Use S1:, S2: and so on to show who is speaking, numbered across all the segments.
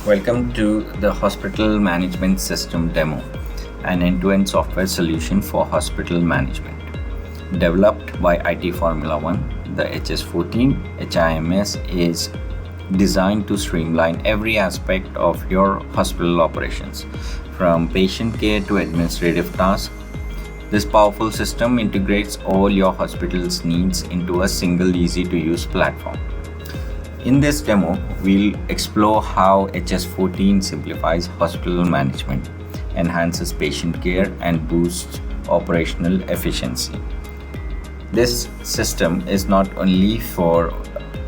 S1: Welcome to the Hospital Management System demo, an end-to-end software solution for hospital management. Developed by IT Formula One, the HS14 HIMS is designed to streamline every aspect of your hospital operations, from patient care to administrative tasks. This powerful system integrates all your hospital's needs into a single easy-to-use platform. In this demo, we'll explore how HS14 simplifies hospital management, enhances patient care, and boosts operational efficiency. This system is not only for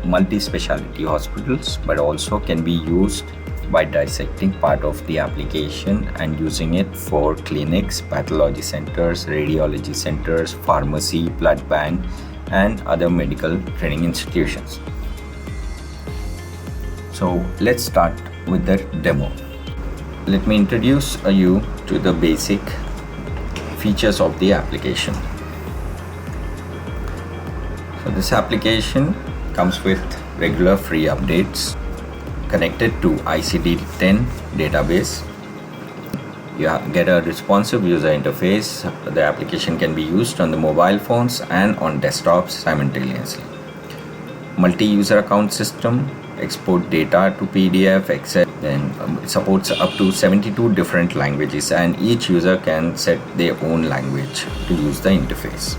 S1: multi-specialty hospitals, but also can be used by dissecting part of the application and using it for clinics, pathology centers, radiology centers, pharmacy, blood bank, and other medical training institutions. So let's start with the demo. Let me introduce you to the basic features of the application. So this application comes with regular free updates connected to ICD-10 database. You get a responsive user interface. The application can be used on the mobile phones and on desktops simultaneously. Multi-user account system, export data to PDF, Excel, then it supports up to 72 different languages, and each user can set their own language to use the interface.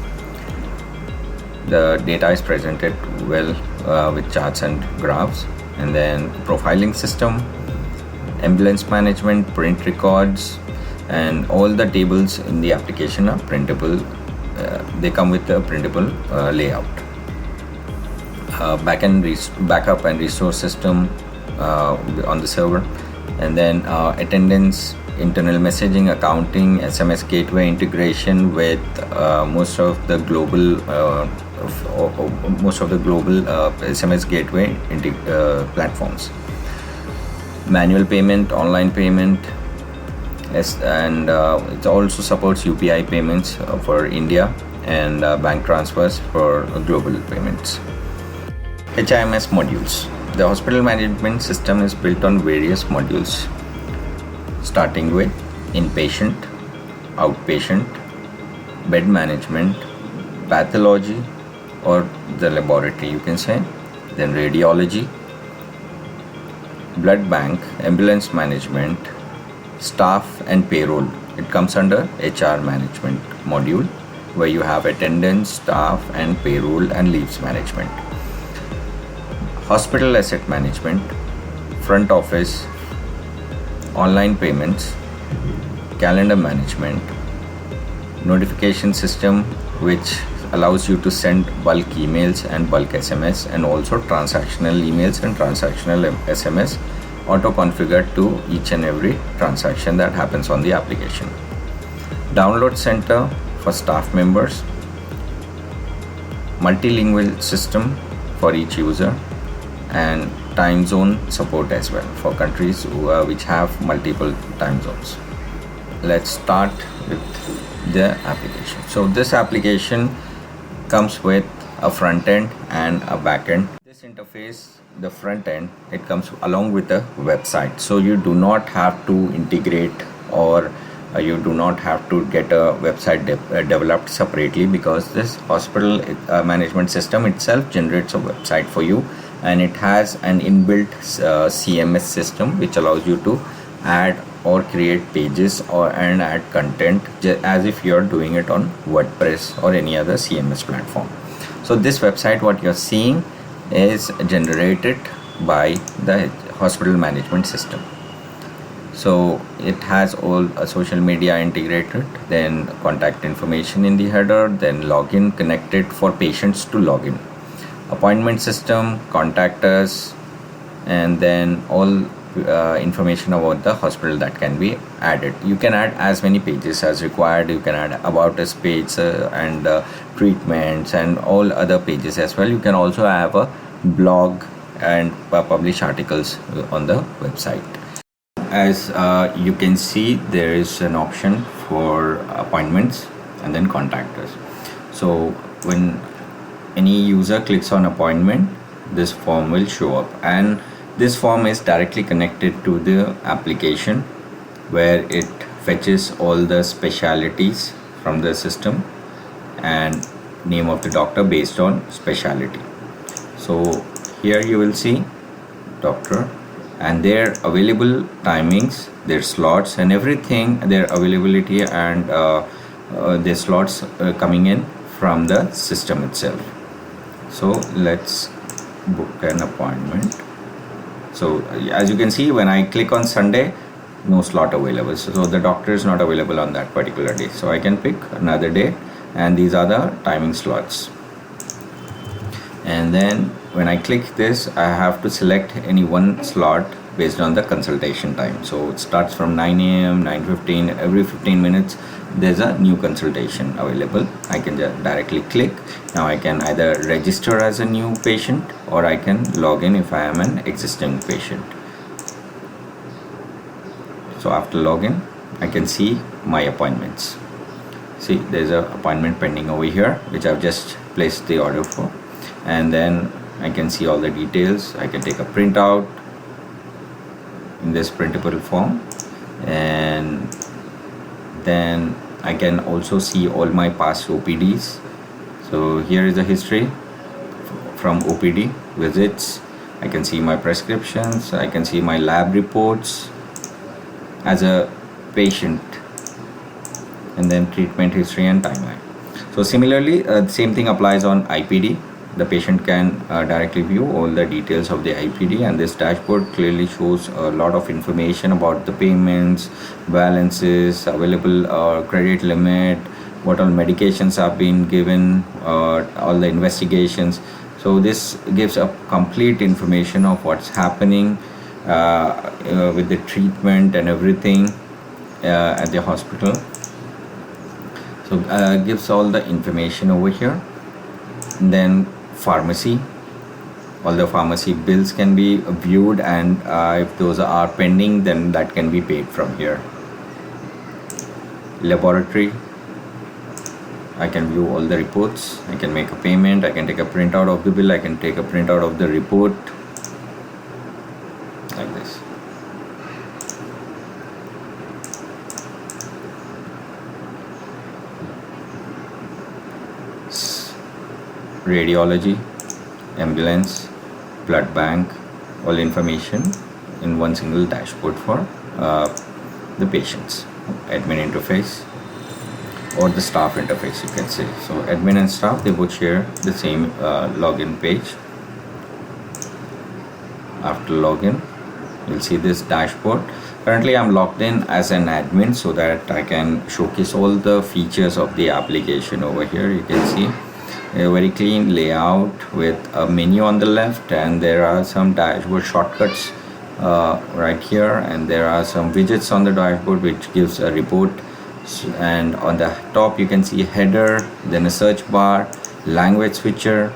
S1: The data is presented well with charts and graphs, and then profiling system, ambulance management, print records, and all the tables in the application are printable. They come with a printable layout. Backup and restore system on the server, and then attendance, internal messaging, accounting, SMS gateway integration with most of the global SMS gateway platforms. Manual payment, online payment, and it also supports UPI payments for India and bank transfers for global payments. HIMS modules. The hospital management system is built on various modules, starting with inpatient, outpatient, bed management, pathology or the laboratory you can say, then radiology, blood bank, ambulance management, staff and payroll. It comes under HR management module, where you have attendance, staff and payroll and leaves management. Hospital asset management, front office, online payments, calendar management, notification system which allows you to send bulk emails and bulk SMS, and also transactional emails and transactional SMS auto-configured to each and every transaction that happens on the application. Download center for staff members, multilingual system for each user, and time zone support as well for countries which have multiple time zones. Let's start with the application. So this application comes with a front end and a back end. This interface, the front end, it comes along with a website, so you do not have to integrate or you do not have to get a website developed separately, because this hospital management system itself generates a website for you, and it has an inbuilt CMS system which allows you to add or create pages and add content as if you're doing it on WordPress or any other CMS platform. So this website, what you're seeing, is generated by the hospital management system. So it has all social media integrated, then contact information in the header, then login connected for patients to login, appointment system, contact us, and then all information about the hospital that can be added. You can add as many pages as required. You can add about us page and treatments and all other pages as well. You can also have a blog and publish articles on the website. As you can see, there is an option for appointments and then contact us. So when any user clicks on appointment, this form will show up, and This form is directly connected to the application where it fetches all the specialities from the system and name of the doctor based on speciality. So here you will see doctor and their available timings, their slots and everything, their availability and their slots coming in from the system itself. So let's book an appointment. So as you can see, when I click on Sunday, no slot available, so the doctor is not available on that particular day, so I can pick another day and these are the timing slots. And then when I click this, I have to select any one slot based on the consultation time. So it starts from 9 a.m., 9:15, every 15 minutes there's a new consultation available. I can just directly click. Now I can either register as a new patient or I can log in if I am an existing patient. So after login, I can see my appointments. See, there's an appointment pending over here which I've just placed the order for, and then I can see all the details. I can take a printout in this printable form, and then I can also see all my past OPDs. So here is the history from OPD visits. I can see my prescriptions, I can see my lab reports as a patient, and then treatment history and timeline. So similarly, same thing applies on IPD. The patient can directly view all the details of the IPD, and this dashboard clearly shows a lot of information about the payments, balances, available credit limit, what all medications have been given, all the investigations. So this gives a complete information of what's happening with the treatment and everything at the hospital. So gives all the information over here. And then pharmacy, all the pharmacy bills can be viewed, and if those are pending, then that can be paid from here. Laboratory, I can view all the reports, I can make a payment, I can take a printout of the bill, I can take a printout of the report, like this. Radiology, ambulance, blood bank, all information in one single dashboard for the patients. Admin interface or the staff interface, you can say. So admin and staff, they both share the same login page. After login, you'll see this dashboard. Currently I'm logged in as an admin so that I can showcase all the features of the application. Over here you can see a very clean layout with a menu on the left, and there are some dashboard shortcuts right here, and there are some widgets on the dashboard which gives a report. And on the top you can see a header, then a search bar, language switcher,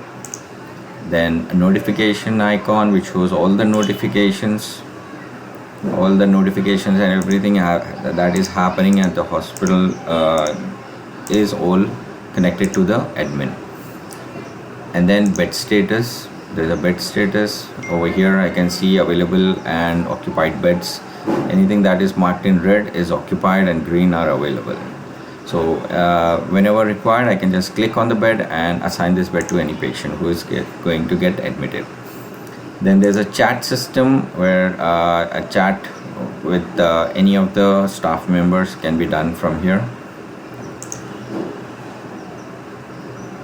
S1: then a notification icon which shows all the notifications and everything that is happening at the hospital is all connected to the admin. And then bed status, there's a bed status over here. I can see available and occupied beds. Anything that is marked in red is occupied and green are available. So whenever required, I can just click on the bed and assign this bed to any patient who is going to get admitted. Then there's a chat system where a chat with any of the staff members can be done from here.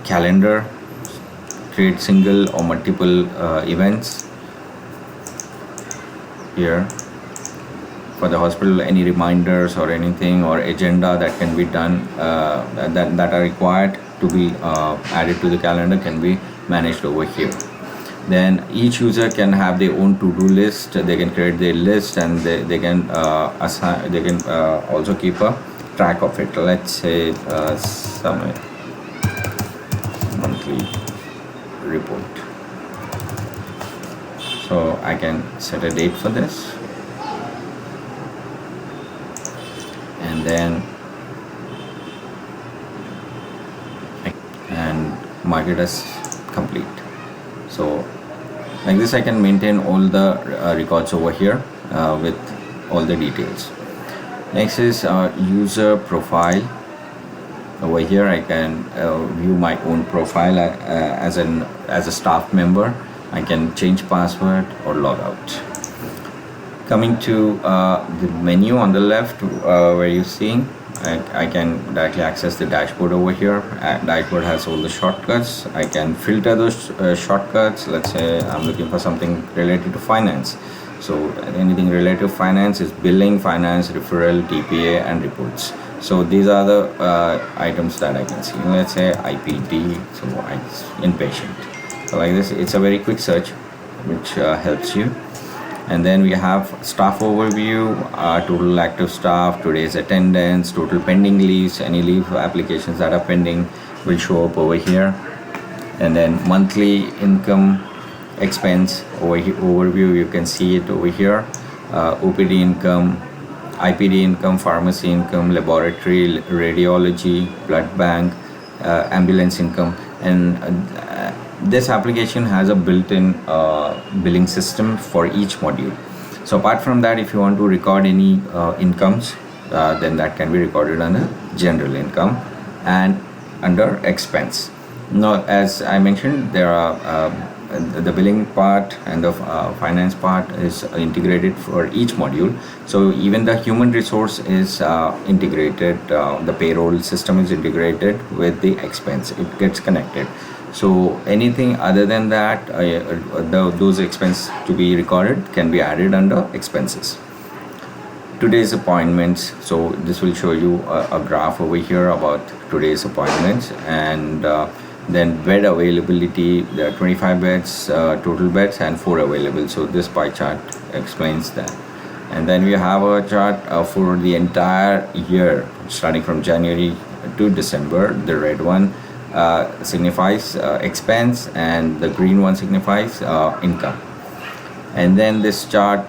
S1: Calendar, create single or multiple events here for the hospital. Any reminders or anything or agenda that can be done that are required to be added to the calendar can be managed over here. Then each user can have their own to-do list. They can create their list, and they can assign, they can also keep a track of it. Let's say some monthly report. So I can set a date for this, and then mark it as complete. So Like this I can maintain all the records over here with all the details. Next is user profile. Over here I can view my own profile as a staff member. I can change password or log out. Coming to the menu on the left, where you're seeing, I can directly access the dashboard over here. Dashboard has all the shortcuts. I can filter those shortcuts. Let's say I'm looking for something related to finance. So anything related to finance is billing, finance, referral, TPA, and reports. So these are the items that I can see. Let's say IPD, so inpatient. So like this, it's a very quick search, which helps you. And then we have staff overview, total active staff, today's attendance, total pending leaves, any leave applications that are pending will show up over here. And then monthly income expense overview, you can see it over here. OPD income, IPD income, pharmacy income, laboratory, radiology, blood bank, ambulance income. And this application has a built-in billing system for each module. So apart from that, if you want to record any incomes, then that can be recorded under general income and under expense. Now, as I mentioned, there are the billing part and the finance part is integrated for each module. So even the human resource is integrated, the payroll system is integrated with the expense. It gets connected. So anything other than that, those expenses to be recorded can be added under expenses. Today's appointments, so this will show you a graph over here about today's appointments. And then bed availability, there are 25 beds, total beds, and 4 available. So this pie chart explains that. And then we have a chart for the entire year, starting from January to December. The red one signifies expense, and the green one signifies income. And then this chart,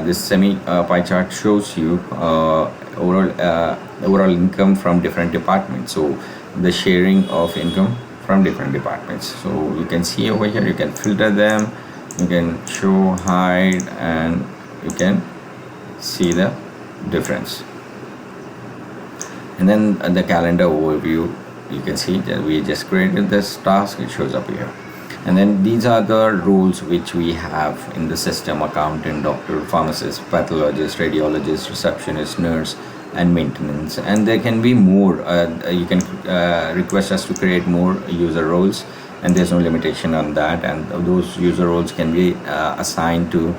S1: this semi pie chart shows you overall income from different departments. So the sharing of income from different departments. So you can see over here, you can filter them, you can show, hide, and you can see the difference. And then the calendar overview, you can see that we just created this task, it shows up here. And then these are the roles which we have in the system: accountant, doctor, pharmacist, pathologist, radiologist, receptionist, nurse, and maintenance. And there can be more. You can request us to create more user roles, and there's no limitation on that. And those user roles can be assigned to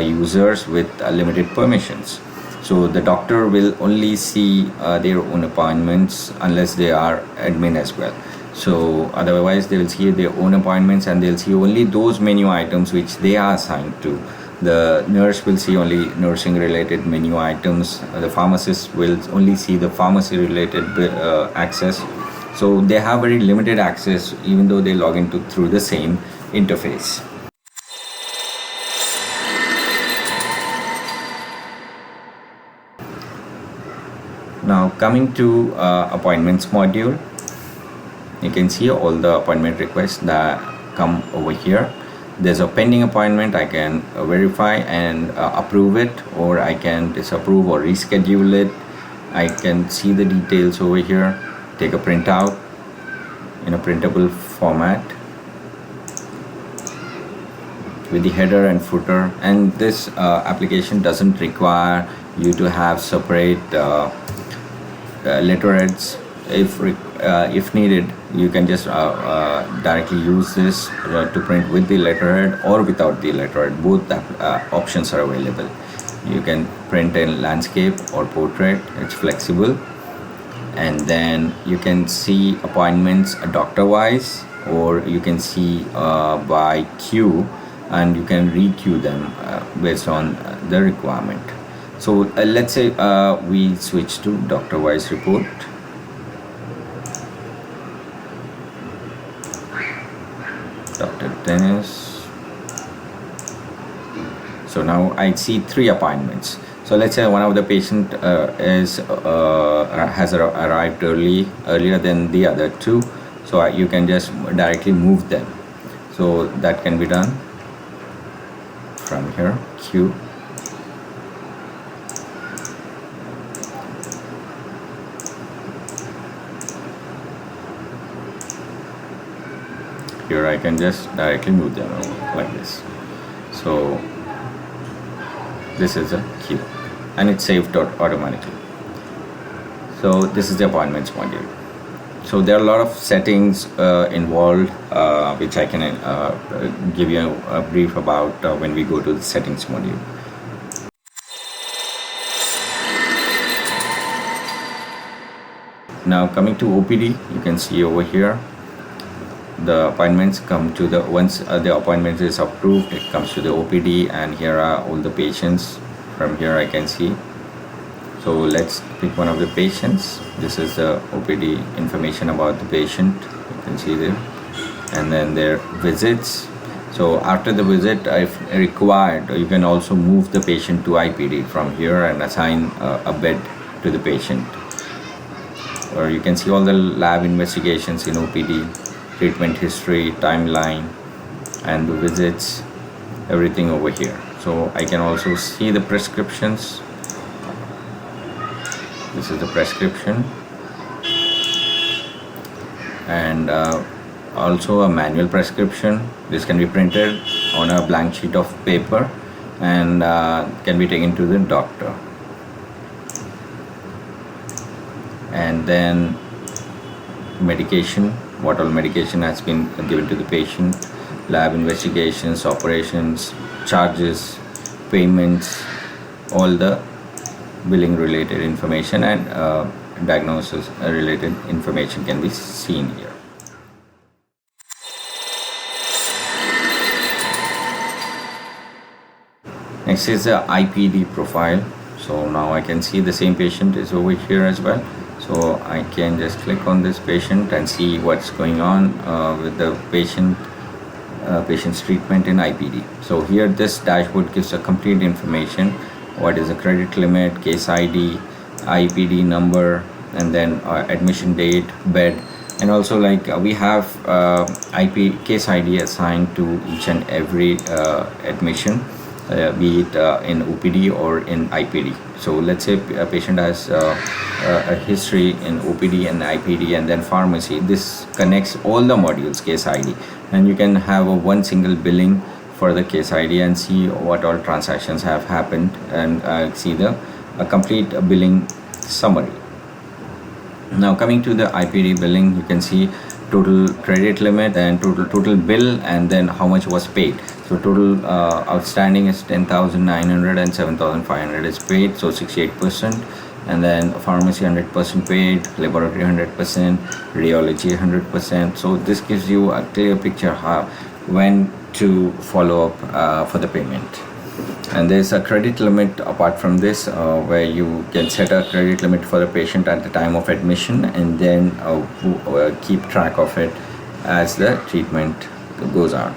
S1: users with limited permissions. So the doctor will only see their own appointments unless they are admin as well. So otherwise they will see their own appointments, and they'll see only those menu items which they are assigned to. The nurse will see only nursing related menu items. The pharmacist will only see the pharmacy related access. So they have very limited access even though they log into through the same interface. Now coming to appointments module, you can see all the appointment requests that come over here. There's a pending appointment. I can verify and approve it, or I can disapprove or reschedule it. I can see the details over here, take a printout in a printable format with the header and footer. And this application doesn't require you to have separate letterheads. If needed, you can just directly use this to print with the letterhead or without the letterhead. Both options are available. You can print in landscape or portrait, it's flexible. And then you can see appointments doctor wise, or you can see by queue, and you can re-queue them based on the requirement. So let's say we switch to doctor wise report. Dr. Dennis. So now I see 3 appointments. So let's say one of the patient has arrived earlier than the other 2. So you can just directly move them. So that can be done. from here, queue. Here I can just directly move them over like this. So this is a queue and it's saved automatically. So this is the appointments module. So there are a lot of settings involved, which I can give you a brief about when we go to the settings module. Now coming to OPD, you can see over here the appointments come to the, once the appointment is approved, it comes to the OPD, and here are all the patients. From here I can see. So let's pick one of the patients. This is the OPD information about the patient, you can see there, and then their visits. So after the visit, if required, you can also move the patient to IPD from here and assign a bed to the patient. Or you can see all the lab investigations in OPD, treatment history, timeline, and the visits, everything over here. So I can also see the prescriptions. This is the prescription, and also a manual prescription. This can be printed on a blank sheet of paper and can be taken to the doctor. And then medication, what all medication has been given to the patient, lab investigations, operations, charges, payments, all the billing related information and diagnosis related information can be seen here. Next is the IPD profile. So now I can see the same patient is over here as well. So I can just click on this patient and see what's going on with the patient's treatment in IPD. So here this dashboard gives a complete information. What is the credit limit, case ID, IPD number, and then admission date, bed, and also like we have case ID assigned to each and every admission, be it in OPD or in IPD. So let's say a patient has a history in OPD and IPD and then pharmacy. This connects all the modules case ID, and you can have one single billing for the case ID and see what all transactions have happened, and see the complete billing summary. Now coming to the IPD billing, you can see total credit limit and total bill, and then how much was paid. So total outstanding is 10,900 and 7,500 is paid, so 68%. And then pharmacy 100% paid, laboratory 100%, radiology 100%. So this gives you a clear picture how when to follow up for the payment. And there's a credit limit apart from this, where you can set a credit limit for the patient at the time of admission, and then keep track of it as the treatment goes on.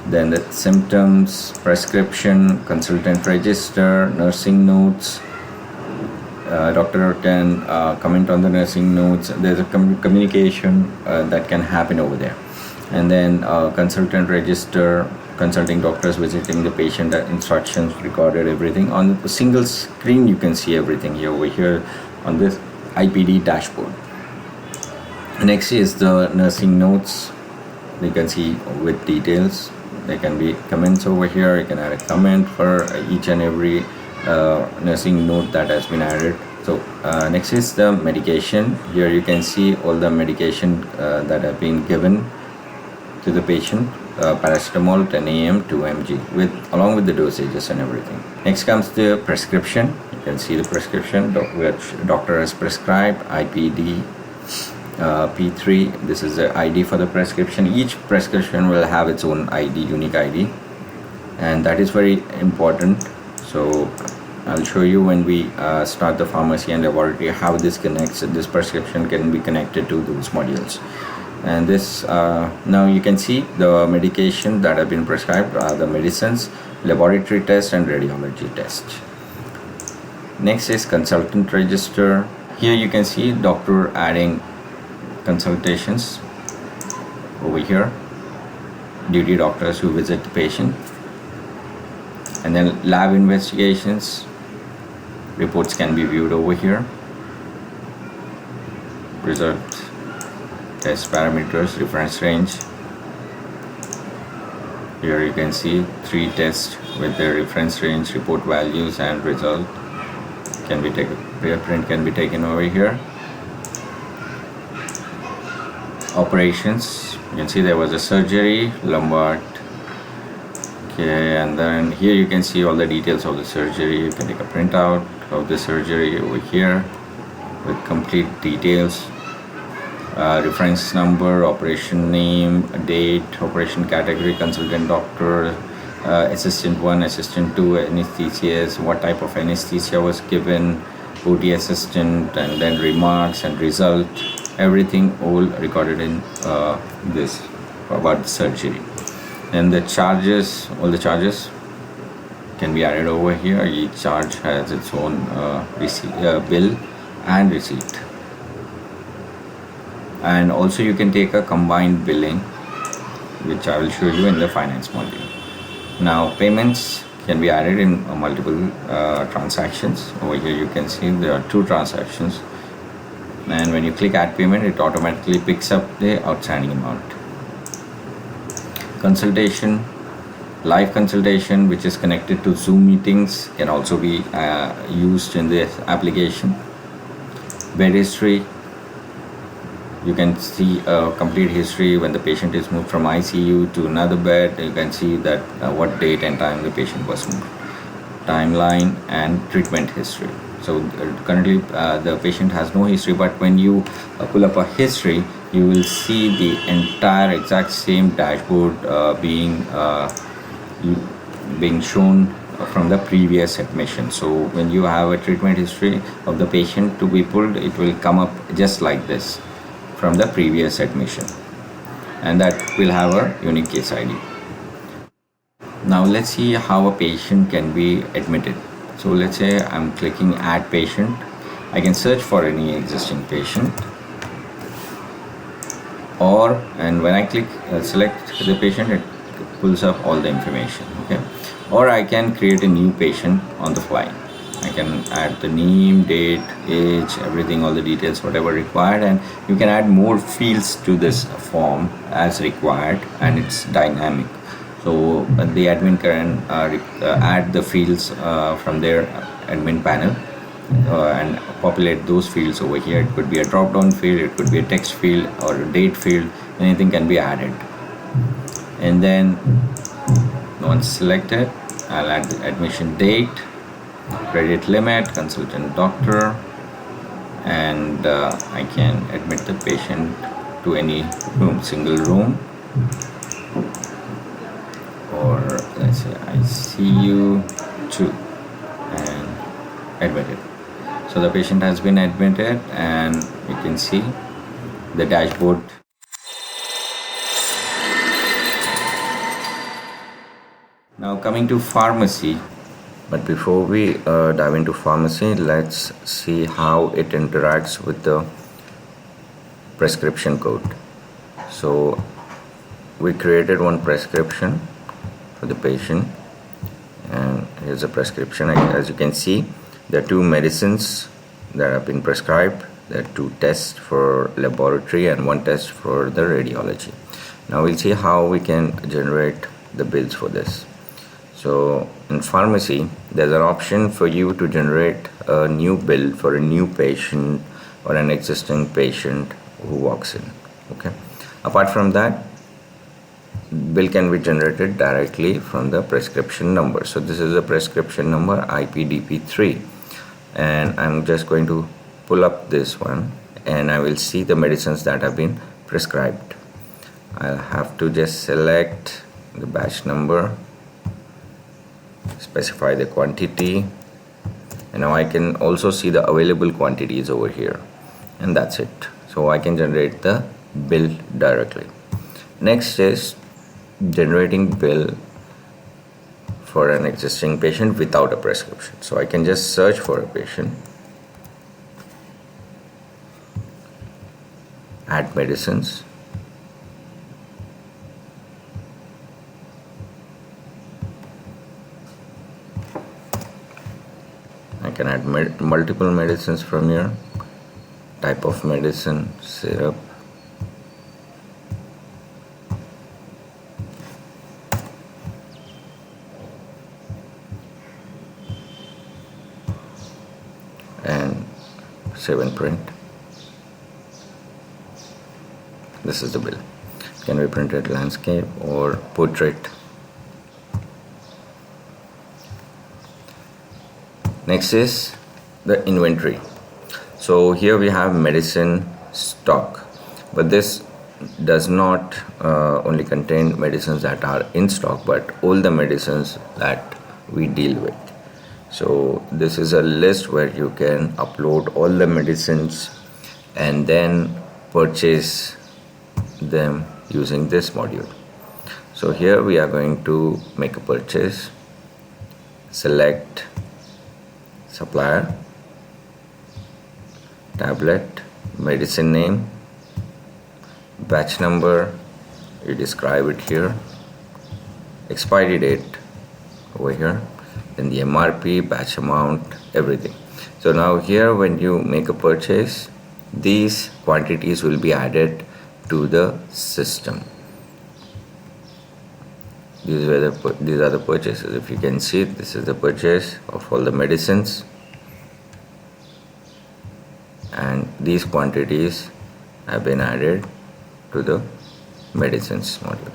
S1: Then the symptoms, prescription, consultant register, nursing notes. Doctor can comment on the nursing notes. There's a communication that can happen over there. And then consultant register, consulting doctors visiting the patient, instructions recorded, everything on a single screen. You can see everything here over here on this IPD dashboard. Next is the nursing notes. You can see with details. There can be comments over here. You can add a comment for each and every nursing note that has been added. So next is the medication. Here you can see all the medication that have been given to the patient. Paracetamol 10 AM 2 mg along with the dosages and everything. Next comes the prescription. You can see the prescription which doctor has prescribed, IPD P3. This is the ID for the prescription. Each prescription will have its own ID, unique ID, and that is very important. So I'll show you when we start the pharmacy and laboratory how this connects. This prescription can be connected to those modules. And this now you can see the medication that have been prescribed, the medicines, laboratory test, and radiology test. Next is consultant register. Here you can see doctor adding consultations over here, duty doctors who visit the patient. And then lab investigations, reports can be viewed over here. Result, test parameters, reference range. Here you can see 3 tests with their reference range, report values and result can be taken. Print can be taken over here. Operations, you can see there was a surgery, lumbar. Okay, and then here you can see all the details of the surgery. You can take a printout of the surgery over here with complete details. Reference number, operation name, date, operation category, consultant doctor, assistant 1, assistant 2, anesthesiast, what type of anesthesia was given, OT assistant, and then remarks and result, everything all recorded in this about the surgery. And the charges, all the charges can be added over here. Each charge has its own bill and receipt. And also you can take a combined billing, which I will show you in the finance module. Now payments can be added in multiple transactions. Over here you can see there are 2 transactions, and when you click add payment, it automatically picks up the outstanding amount. Consultation, live consultation, which is connected to Zoom meetings, can also be used in this application. Bed history, you can see a complete history when the patient is moved from ICU to another bed. You can see that what date and time the patient was moved. Timeline and treatment history. So currently the patient has no history, but when you pull up a history, you will see the entire exact same dashboard being shown from the previous admission. So when you have a treatment history of the patient to be pulled, it will come up just like this from the previous admission, and that will have a unique case ID. Now let's see how a patient can be admitted. So let's say I'm clicking add patient. I can search for any existing patient, and when I click select the patient, it pulls up all the information. Okay, or I can create a new patient on the fly. I can add the name, date, age, everything, all the details, whatever required, and you can add more fields to this form as required, and it's dynamic. So the admin can add the fields from their admin panel and populate those fields over here. It could be a drop down field, it could be a text field or a date field, anything can be added. And then once selected, I'll add the admission date, credit limit, consultant doctor, and I can admit the patient to any room, single room, or let's say ICU 2, and admit it. So the patient has been admitted, and you can see the dashboard. Now coming to pharmacy. But before we dive into pharmacy, let's see how it interacts with the prescription code. So we created one prescription for the patient, and here's a prescription. As you can see, there are 2 medicines that have been prescribed. There are 2 tests for laboratory and 1 test for the radiology. Now we'll see how we can generate the bills for this. So in pharmacy, there's an option for you to generate a new bill for a new patient or an existing patient who walks in. Okay. Apart from that, bill can be generated directly from the prescription number. So this is a prescription number IPDP3, and I'm just going to pull up this one, and I will see the medicines that have been prescribed. I'll have to just select the batch number, specify the quantity, and now I can also see the available quantities over here, and that's it. So I can generate the bill directly. Next is generating bill for an existing patient without a prescription. So I can just search for a patient, add medicines, can add multiple medicines from here. Type of medicine, syrup, and save and print. This is the bill. Can be printed landscape or portrait. Next is the inventory. So here we have medicine stock, but this does not only contain medicines that are in stock, but all the medicines that we deal with. So this is a list where you can upload all the medicines and then purchase them using this module. So here we are going to make a purchase, select supplier, tablet, medicine name, batch number, you describe it here, expiry date over here, then the MRP, batch amount, everything. So now here when you make a purchase, these quantities will be added to the system. These are the purchases. If you can see, this is the purchase of all the medicines, and these quantities have been added to the medicines module,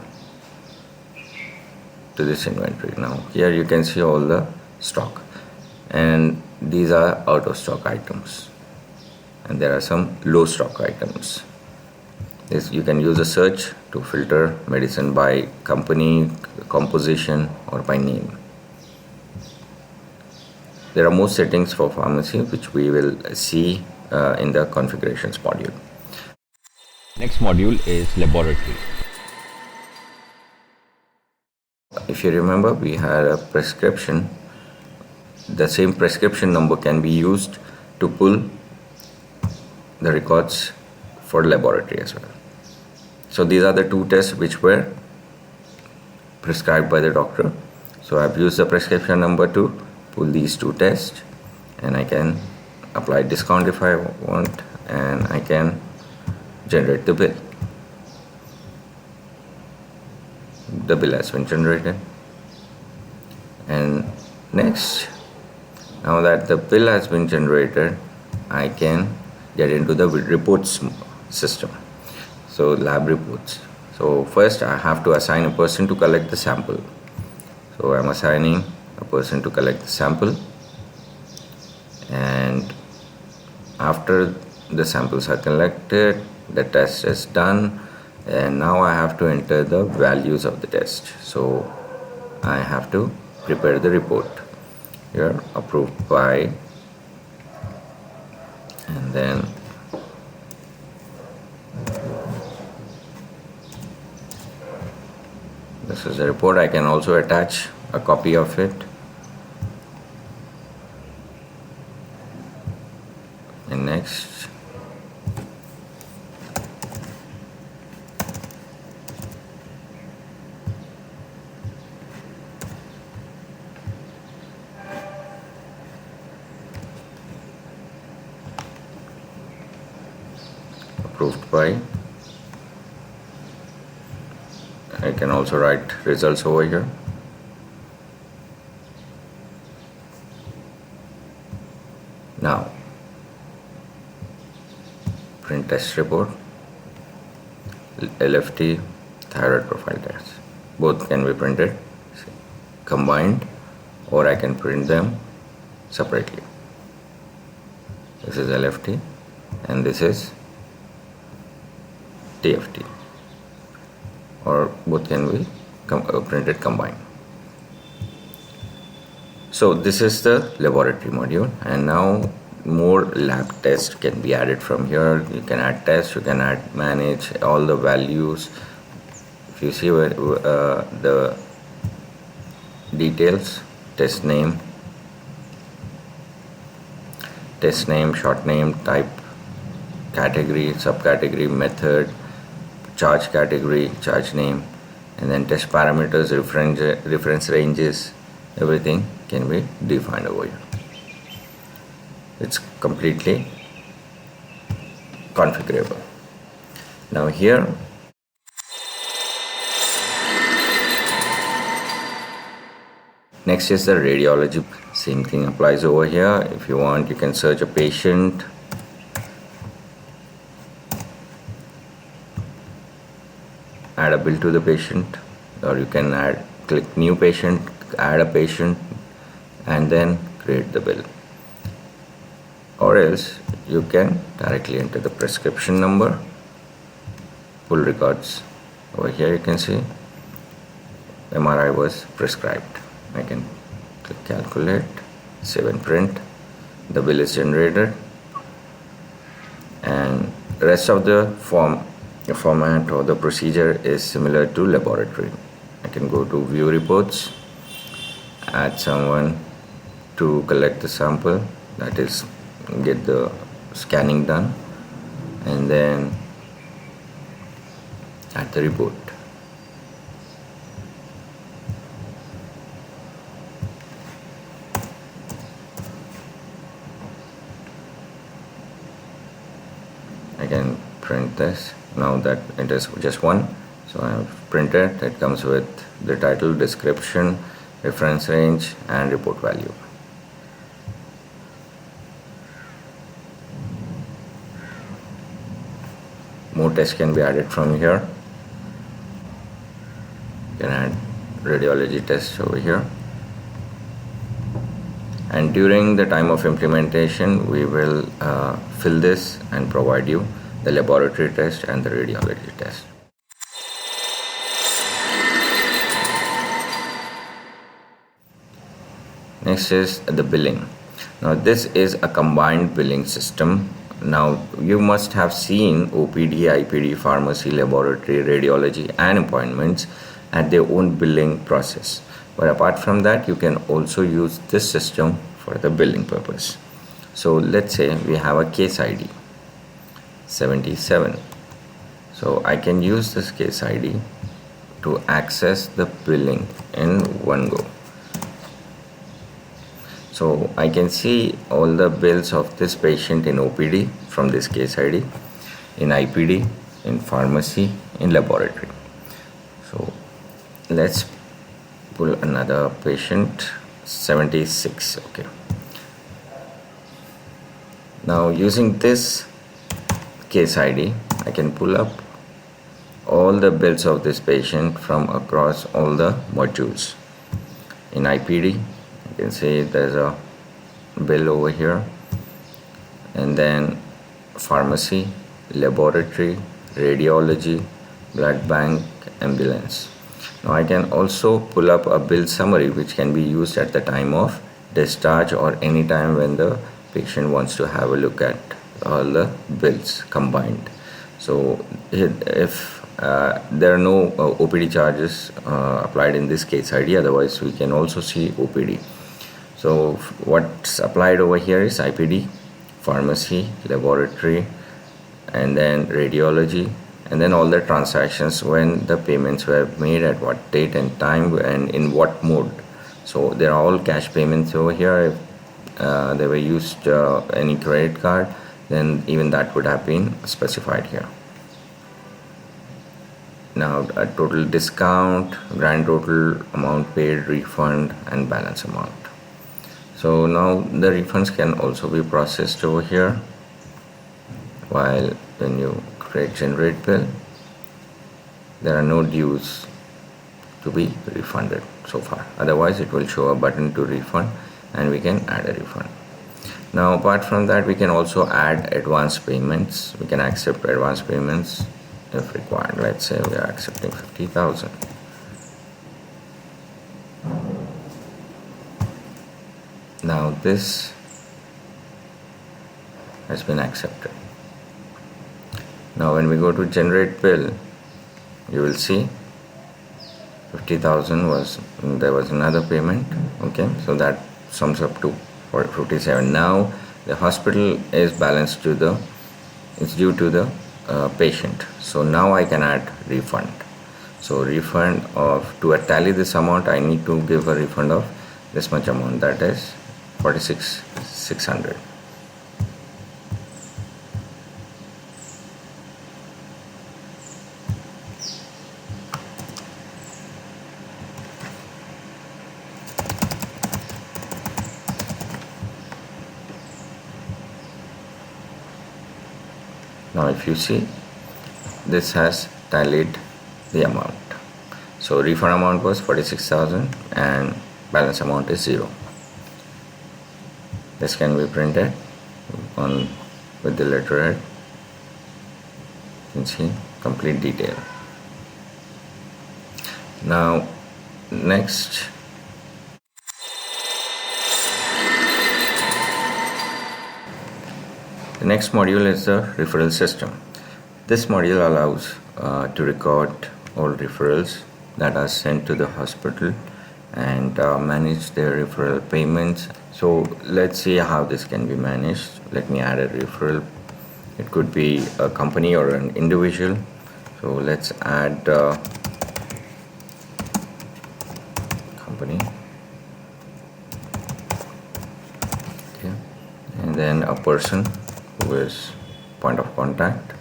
S1: to this inventory. Now here you can see all the stock, and these are out of stock items, and there are some low stock items. You can use a search to filter medicine by company, composition, or by name. There are more settings for pharmacy which we will see in the configurations module.
S2: Next module is laboratory.
S1: If you remember, we had a prescription. The same prescription number can be used to pull the records for laboratory as well. So these are the two tests which were prescribed by the doctor. So I've used the prescription number to pull these two tests, and I can apply discount if I want, and I can generate the bill. The bill has been generated. And next, now that the bill has been generated, I can get into the reports system. So lab reports. So first I have to assign a person to collect the sample. So I'm assigning a person to collect the sample, and after the samples are collected, the test is done, and now I have to enter the values of the test. So I have to prepare the report. Here, approved by, and then this is the report. I can also attach a copy of it. And next, approved by. I can also write results over here. Now print test report, LFT, thyroid profile test. Both can be printed combined, or I can print them separately. This is LFT and this is TFT, or both can be printed combined. So this is the laboratory module, and now more lab tests can be added from here. You can add tests, you can add, manage all the values. If you see where the details, test name, short name, type, category, subcategory, method, charge category, charge name, and then test parameters, reference ranges, everything can be defined over here. it's completely configurable. Now here next is the radiology. Same thing applies over here. If you want, you can search a patient, add a bill to the patient, or you can click new patient, add a patient, and then create the bill. Or else you can directly enter the prescription number, full records. Over here you can see MRI was prescribed. I can click calculate, save and print. The bill is generated, and the rest of the format or the procedure is similar to laboratory. I can go to view reports, add someone to collect the sample, that is get the scanning done, and then add the report. I can print this. Now that it is just one, so I have printed. It comes with the title, description, reference range, and report value. More tests can be added from here. You can add radiology tests over here. And during the time of implementation, we will fill this and provide you the laboratory test and the radiology test. Next is the billing. Now this is a combined billing system. Now you must have seen OPD, IPD, pharmacy, laboratory, radiology and appointments at their own billing process. But apart from that, you can also use this system for the billing purpose. So let's say we have a case ID 77. So I can use this case ID to access the billing in one go. So I can see all the bills of this patient in OPD from this case ID, in IPD, in pharmacy, in laboratory. So let's pull another patient, 76. Okay. Now using this case ID, I can pull up all the bills of this patient from across all the modules. In IPD, you can see there's a bill over here, and then pharmacy, laboratory, radiology, blood bank, ambulance. Now I can also pull up a bill summary which can be used at the time of discharge or any time when the patient wants to have a look at all the bills combined. So if there are no OPD charges applied in this case ID, otherwise we can also see OPD. So what's applied over here is IPD, pharmacy, laboratory, and then radiology, and then all the transactions when the payments were made, at what date and time, and in what mode. So they're all cash payments over here. If they were used any credit card, then even that would have been specified here. Now a total discount, grand total, amount paid, refund, and balance amount. So now the refunds can also be processed over here, while when you create generate bill, there are no dues to be refunded so far. Otherwise it will show a button to refund and we can add a refund. Now apart from that, we can also add advance payments. We can accept advance payments if required. Let's say we are accepting 50,000. Now this has been accepted. Now when we go to generate bill, you will see 50,000 was, there was another payment. Okay, so that sums up to 57. Now the hospital is balanced to the, it's due to the patient. So now I can add refund. So refund of, to tally this amount, I need to give a refund of this much amount, that is 46,600. Now if you see, this has tallied the amount. So refund amount was 46,000 and balance amount is 0. This can be printed on with the letterhead. You can see complete detail. Now next, the next module is the referral system. This module allows to record all referrals that are sent to the hospital and manage their referral payments. So let's see how this can be managed. Let me add a referral. It could be a company or an individual. So let's add company. Okay. And then a person who is point of contact.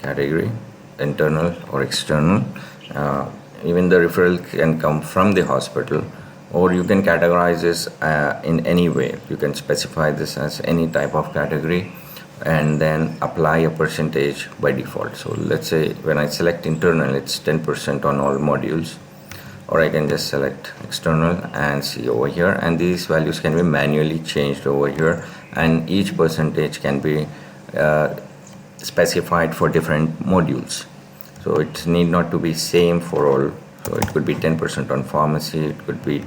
S1: Category, internal or external. Even the referral can come from the hospital, or you can categorize this in any way. You can specify this as any type of category and then apply a percentage by default. So let's say when I select internal, it's 10% on all modules, or I can just select external and see over here, and these values can be manually changed over here, and each percentage can be specified for different modules. So it need not to be same for all. So it could be 10% on pharmacy, it could be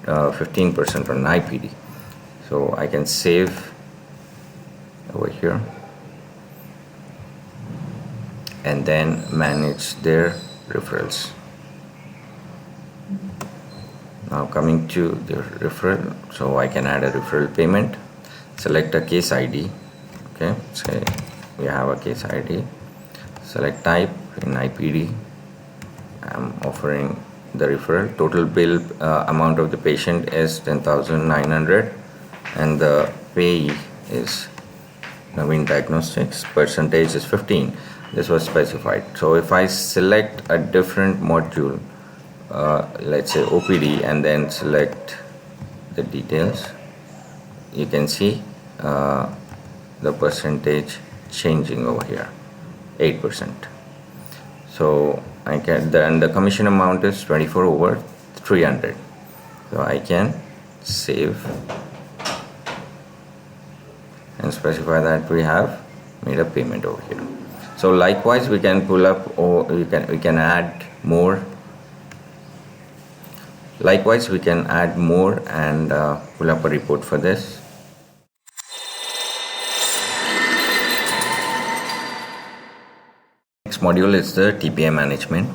S1: 15% on IPD. So I can save over here and then manage their referrals. Now coming to the referral, so I can add a referral payment, select a case ID. Okay, say we have a case ID, select type in IPD. I'm offering the referral. Total bill amount of the patient is 10,900 and the payee is Naveen Diagnostics. Percentage is 15. This was specified. So if I select a different module, let's say OPD, and then select the details, you can see the percentage changing over here, 8%. So I can then the commission amount is 24 over 300. So I can save and specify that we have made a payment over here. So likewise we can pull up, or we can add more. Likewise we can add more and pull up a report for this. Next module is the TPA management.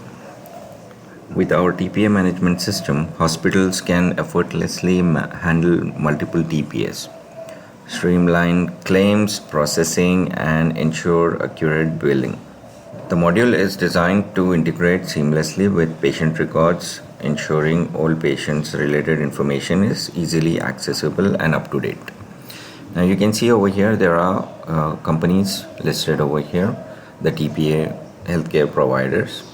S1: With our TPA management system, hospitals can effortlessly handle multiple TPAs, streamline claims processing, and ensure accurate billing. The module is designed to integrate seamlessly with patient records, ensuring all patients' related information is easily accessible and up to date. Now you can see over here there are companies listed over here, the TPA healthcare providers.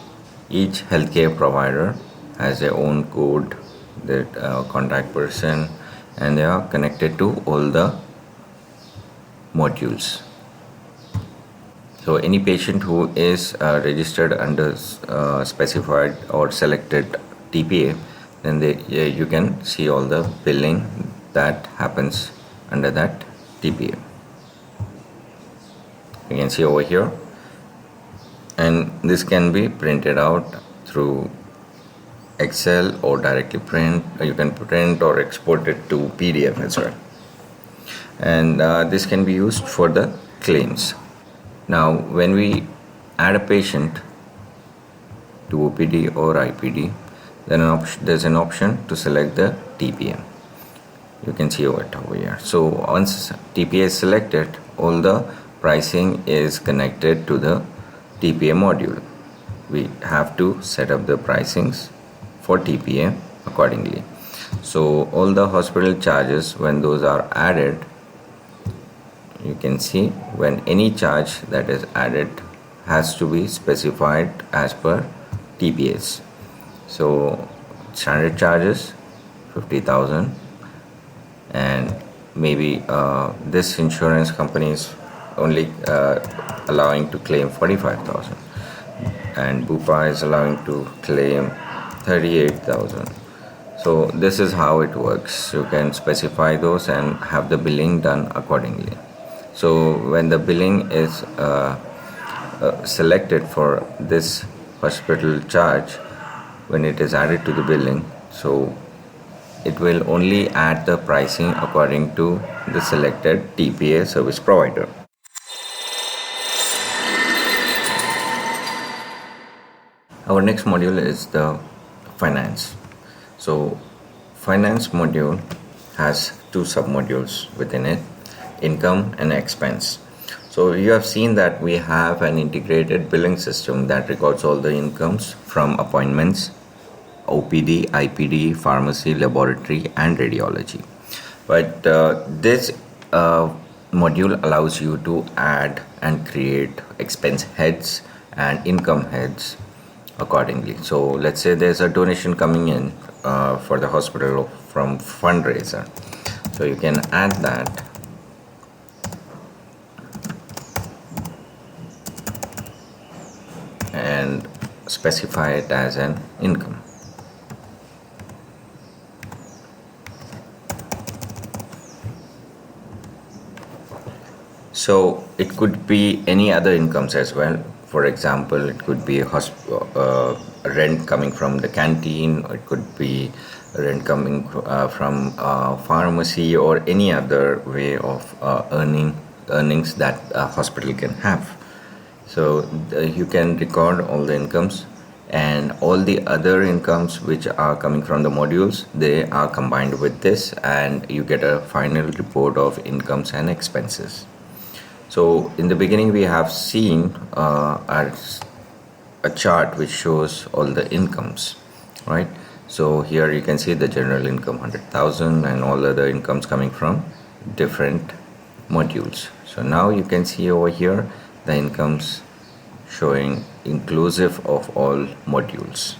S1: Each healthcare provider has their own code, their contact person, and they are connected to all the modules. So any patient who is registered under specified or selected TPA, then you can see all the billing that happens under that TPA. You can see over here, and this can be printed out through Excel or directly print. You can print or export it to PDF as well, and this can be used for the claims. Now when we add a patient to OPD or IPD, then there's an option to select the TPA. You can see it over here. So once TPA is selected, all the pricing is connected to the TPA module. We have to set up the pricings for TPA accordingly. So all the hospital charges, when those are added, you can see when any charge that is added has to be specified as per TPAs. So standard charges 50,000 and maybe this insurance company is only allowing to claim 45,000, and Bupa is allowing to claim 38,000. So this is how it works. You can specify those and have the billing done accordingly. So when the billing is selected for this hospital charge, when it is added to the billing, so it will only add the pricing according to the selected TPA service provider. Our next module is the finance. So finance module has two submodules within it, income and expense. So you have seen that we have an integrated billing system that records all the incomes from appointments, OPD, IPD, pharmacy, laboratory and radiology. But this module allows you to add and create expense heads and income heads accordingly. So let's say there's a donation coming in for the hospital from fundraiser. So you can add that and specify it as an income. So it could be any other incomes as well. For example, it could be rent coming from the canteen, or it could be rent coming from pharmacy, or any other way of earnings that a hospital can have. So you can record all the incomes, and all the other incomes which are coming from the modules, they are combined with this, and you get a final report of incomes and expenses. So in the beginning we have seen a chart which shows all the incomes, right? So here you can see the general income 100,000 and all other incomes coming from different modules. So now you can see over here the incomes showing inclusive of all modules,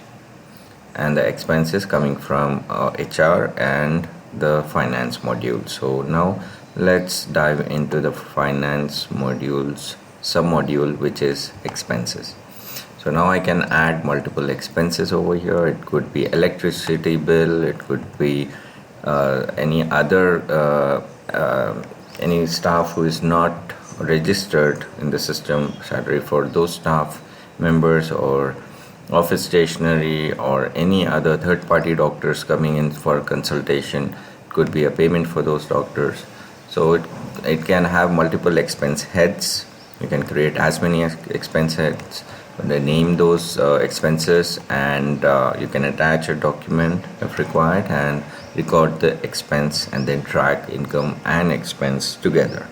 S1: and the expenses coming from HR and the finance module. So now let's dive into the finance modules submodule, which is expenses. So now I can add multiple expenses over here. It could be electricity bill, it could be any other any staff who is not registered in the system, salary for those staff members, or office stationery, or any other third-party doctors coming in for consultation. It could be a payment for those doctors. So it can have multiple expense heads. You can create as many expense heads, name those expenses, and you can attach a document if required and record the expense, and then track income and expense together.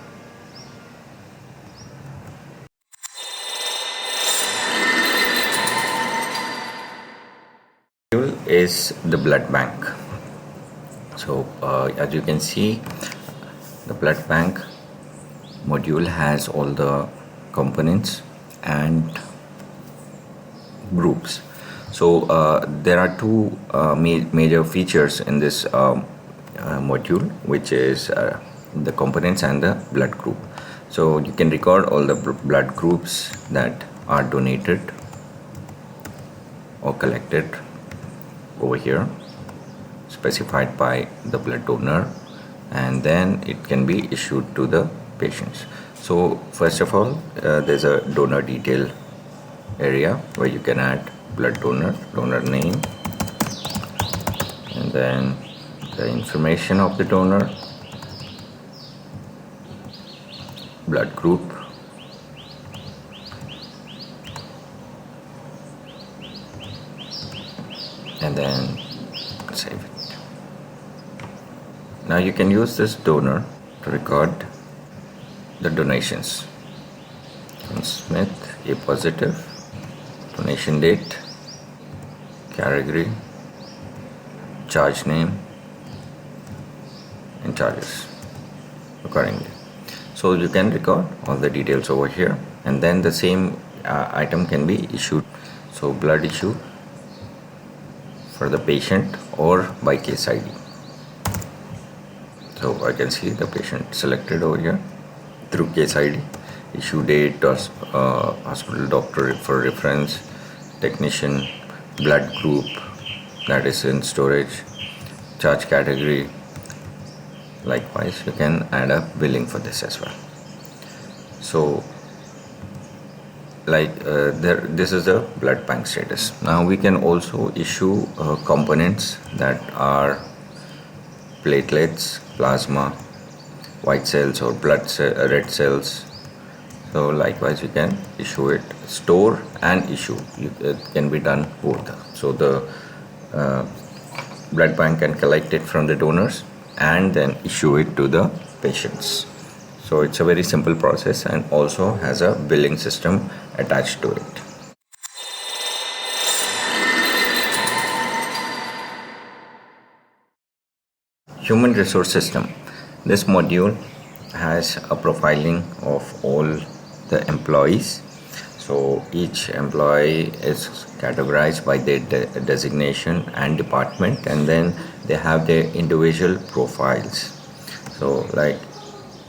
S1: Is the blood bank. So as you can see, the blood bank module has all the components and groups. So there are two major features in this module, which is the components and the blood group. So you can record all the blood groups that are donated or collected over here, specified by the blood donor, and then it can be issued to the patients. So first of all, there's a donor detail area where you can add blood donor, donor name, and then the information of the donor, blood group, and then save it. Now you can use this donor to record the donations. Smith, A positive, donation date, category, charge name, and charges accordingly. So you can record all the details over here, and then the same item can be issued. So blood issue for the patient or by case ID. So I can see the patient selected over here through case ID, issue date, hospital doctor for reference, technician, blood group that is in storage, charge category. Likewise, you can add a billing for this as well. So this is the blood bank status. Now we can also issue components that are platelets, plasma, white cells or red cells. So likewise, you can issue it, store and issue. It can be done both. So the blood bank can collect it from the donors and then issue it to the patients. So it's a very simple process and also has a billing system attached to it. Human resource system. This module has a profiling of all the employees. So each employee is categorized by their designation and department, and then they have their individual profiles. So like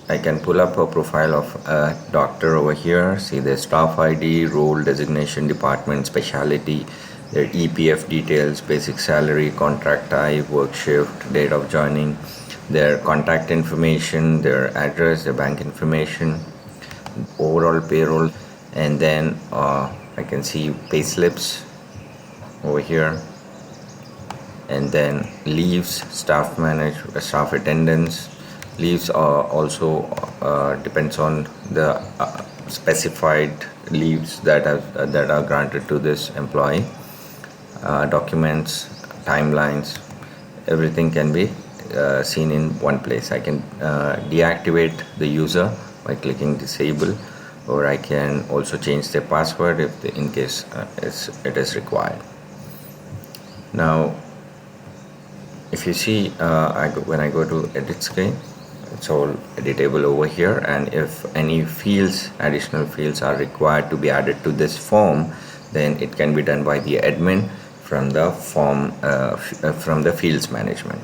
S1: I can pull up a profile of a doctor over here, see their staff ID, role, designation, department, specialty, their EPF details, basic salary, contract type, work shift, date of joining, their contact information, their address, their bank information, overall payroll, and then I can see pay slips over here, and then leaves, staff attendance. Leaves are also depends on the specified leaves that are granted to this employee. Documents, timelines, everything can be seen in one place. I can deactivate the user by clicking disable, or I can also change their password in case it is required. Now if you see when I go to edit screen, it's all editable over here, and if any additional fields are required to be added to this form, then it can be done by the admin from the form from the fields management.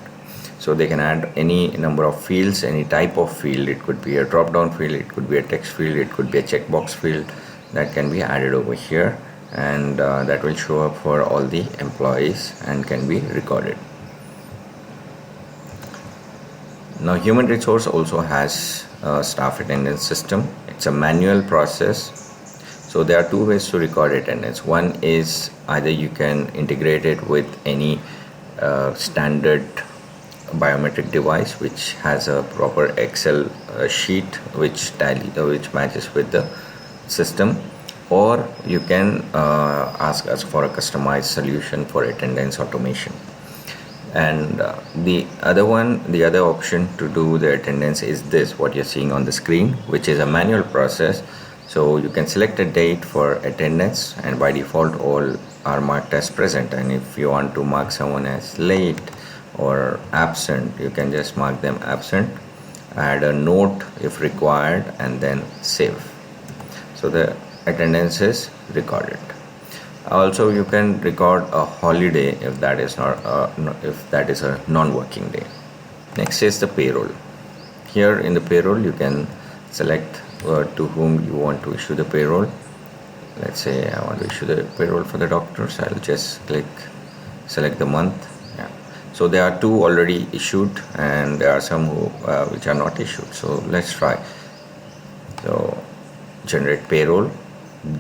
S1: So they can add any number of fields, any type of field. It could be a drop down field, it could be a text field, it could be a checkbox field that can be added over here, and that will show up for all the employees and can be recorded. Now human resource also has a staff attendance system. It's a manual process. So there are two ways to record attendance. One is either you can integrate it with any standard biometric device which has a proper Excel sheet which matches with the system, or you can ask us for a customized solution for attendance automation. And the other option to do the attendance is this, what you're seeing on the screen, which is a manual process. So you can select a date for attendance, and by default all are marked as present, and if you want to mark someone as late or absent, you can just mark them absent, add a note if required, and then save. So the attendance is recorded. Also you can record a holiday if that is a non-working day. Next is the payroll. Here in the payroll you can select to whom you want to issue the payroll. Let's say I want to issue the payroll for the doctors. I'll just select the month. Yeah. So there are two already issued, and there are some which are not issued. So let's try. So generate payroll.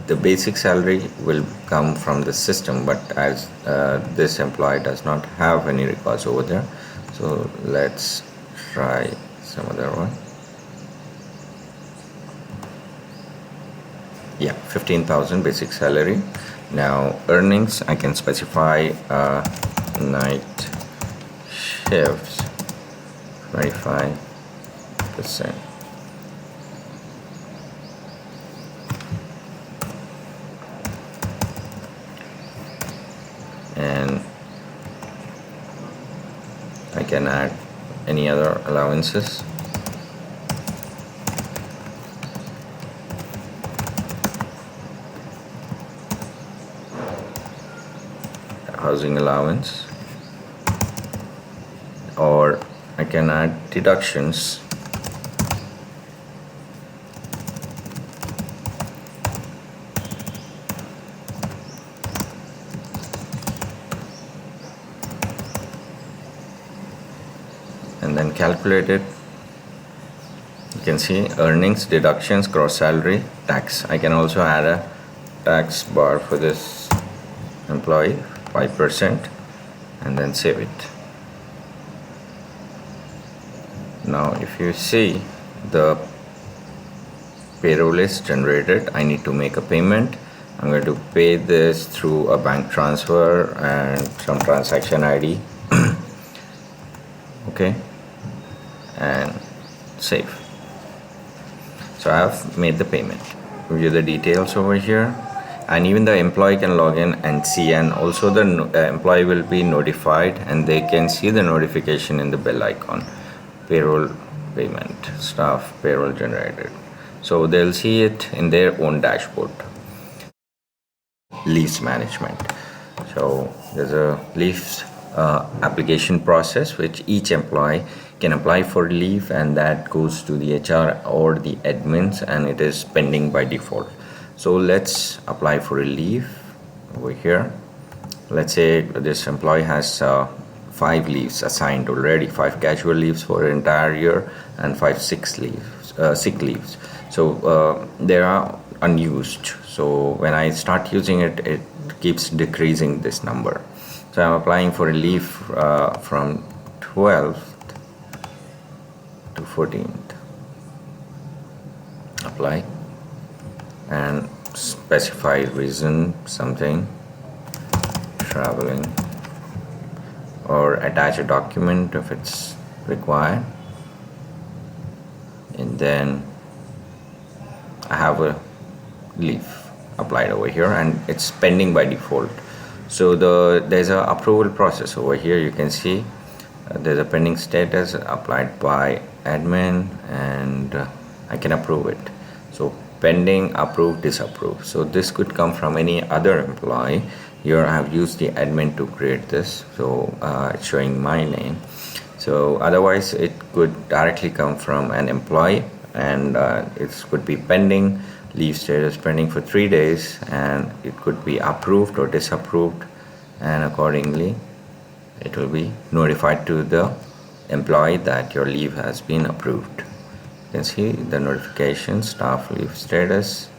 S1: The basic salary will come from the system, but as this employee does not have any records over there, so let's try some other one. Yeah, 15,000 basic salary. Now earnings, I can specify night shifts 25%. And I can add any other allowances. Housing allowance, or I can add deductions. And then calculate it. You can see earnings, deductions, gross salary, tax. I can also add a tax bar for this employee, 5%, and then save it. Now if you see, the payroll is generated. I need to make a payment. I'm going to pay this through a bank transfer and some transaction ID. Okay, and save. So I have made the payment. View the details over here, and even the employee can log in and see, and also the employee will be notified and they can see the notification in the bell icon. Payroll payment, staff payroll generated. So they'll see it in their own dashboard. Leaves management. So there's a leaves application process which each employee can apply for leave, and that goes to the HR or the admins, and it is pending by default. So let's apply for a leave over here. Let's say this employee has 5 leaves assigned already, 5 casual leaves for an entire year and 5 sick leaves. So they are unused. So when I start using it, it keeps decreasing this number. So I'm applying for a leave from 12th to 14th. Apply and specify reason, something, traveling, or attach a document if it's required, and then I have a leave applied over here and it's pending by default. So there's a approval process over here. You can see there's a pending status applied by admin, and I can approve it. So pending, approved, disapproved. So this could come from any other employee. Here I have used the admin to create this, so it's showing my name. So otherwise it could directly come from an employee, and it could be pending, leave status pending for 3 days, and it could be approved or disapproved, and accordingly it will be notified to the employee that your leave has been approved. You can see the notification, staff leave status,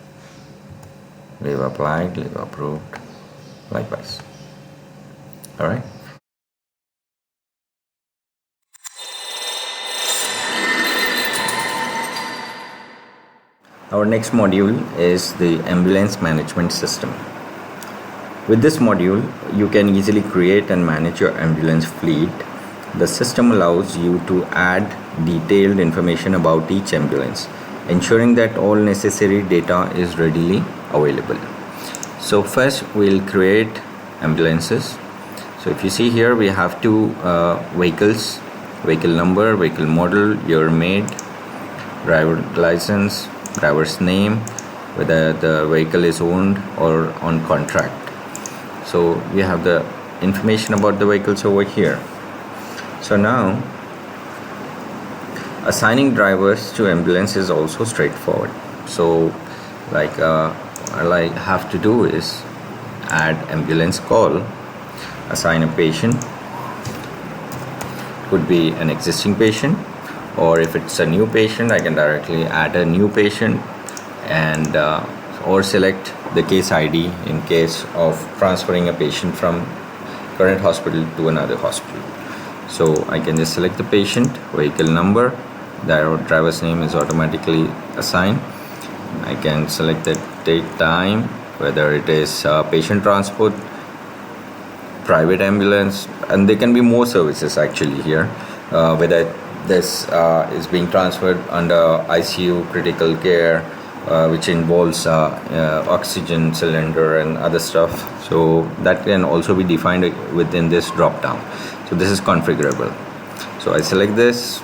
S1: leave applied, leave approved, likewise. All right. Our next module is the ambulance management system. With this module, you can easily create and manage your ambulance fleet. The system allows you to add detailed information about each ambulance, ensuring that all necessary data is readily available. So first we'll create ambulances. So if you see here, we have 2 vehicles, vehicle number, vehicle model, year made, driver license, driver's name, whether the vehicle is owned or on contract. So we have the information about the vehicles over here. So now assigning drivers to ambulance is also straightforward. So like all I have to do is add ambulance call, assign a patient, could be an existing patient, or if it's a new patient, I can directly add a new patient, and or select the case ID in case of transferring a patient from current hospital to another hospital. So I can just select the patient, vehicle number, the driver's name is automatically assigned. I can select the date, time, whether it is patient transport, private ambulance, and there can be more services actually here, whether this is being transferred under ICU, critical care, which involves oxygen cylinder and other stuff. So that can also be defined within this drop down. So this is configurable. So I select this,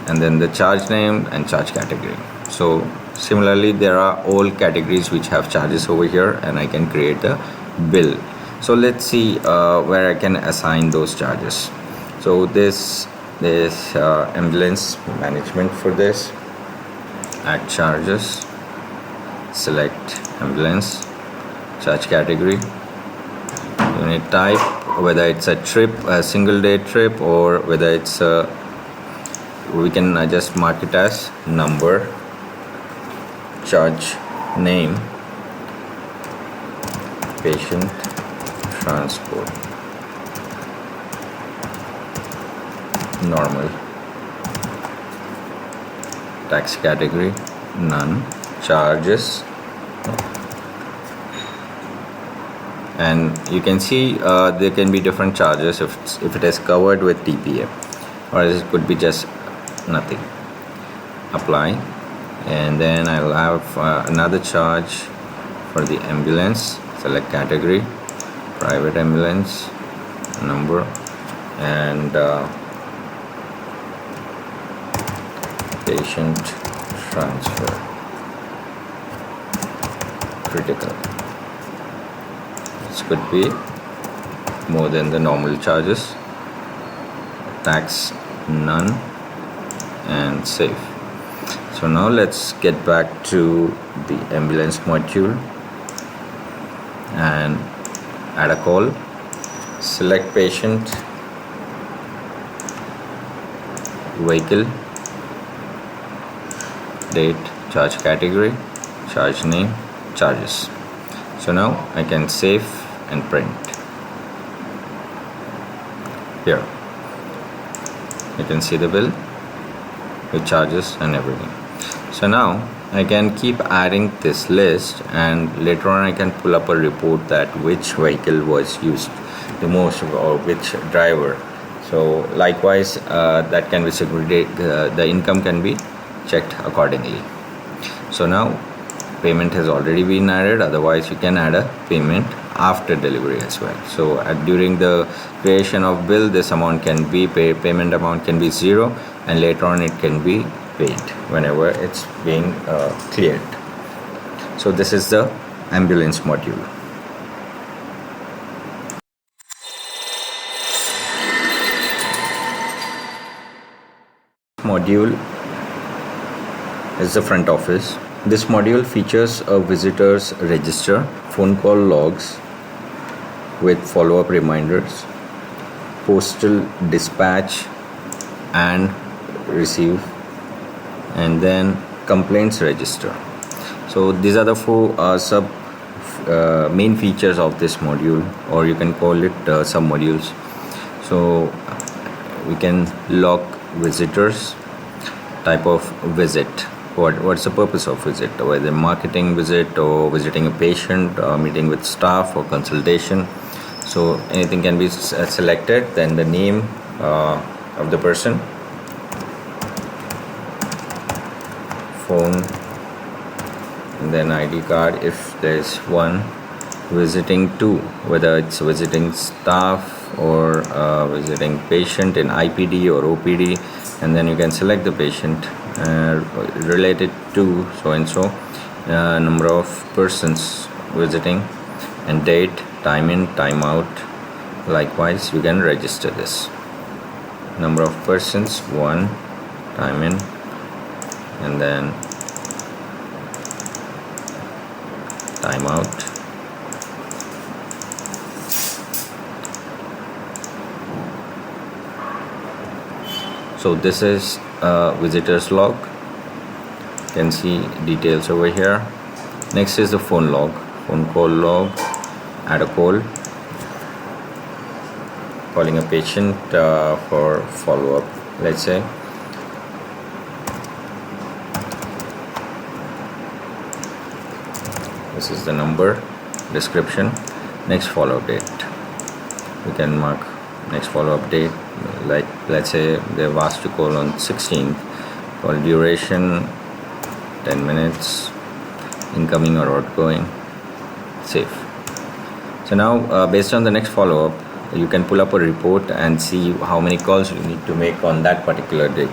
S1: and then the charge name and charge category. So similarly, there are all categories which have charges over here, and I can create a bill. So let's see where I can assign those charges. So this There's ambulance management for this. Add charges, select ambulance, charge category, unit type, whether it's a trip, a single day trip, or whether it's a, we can just mark it as number, charge name, patient, transport, normal, tax category none, charges, and you can see there can be different charges if it is covered with TPA, or it could be just nothing. Apply, and then I'll have another charge for the ambulance. Select category, private ambulance, number, and patient transfer, critical. This could be more than the normal charges. Tax none, and save. So now let's get back to the ambulance module and add a call. Select patient, vehicle, date, charge category, charge name, charges. So now I can save and print. Here you can see the bill with charges and everything. So now I can keep adding this list, and later on I can pull up a report that which vehicle was used the most or which driver. So likewise that can be segregated, the income can be checked accordingly. So now payment has already been added, otherwise you can add a payment after delivery as well. So during the creation of bill, this amount can be payment amount can be 0, and later on it can be paid whenever it's being cleared. So this is the ambulance module. Module is the front office. This module features a visitor's register, phone call logs with follow-up reminders, postal dispatch and receive, and then complaints register. So these are the four main features of this module, or you can call it sub modules. So we can log visitors, type of visit, what's the purpose of visit, whether marketing visit or visiting a patient, meeting with staff or consultation. So anything can be selected, then the name of the person, phone, and then ID card if there is one, visiting to, whether it's visiting staff or visiting patient in IPD or OPD, and then you can select the patient related to so and so, number of persons visiting, and date, time in, time out. Likewise you can register this. Number of persons 1, time in, and then time out. So this is visitor's log. You can see details over here. Next is the phone log, phone call log. Add a call, calling a patient for follow-up, let's say. This is the number, description, next follow-up date. We can mark next follow-up date, like let's say they've asked to call on 16th. Call duration 10 minutes, incoming or outgoing, save. So now based on the next follow-up, you can pull up a report and see how many calls you need to make on that particular day.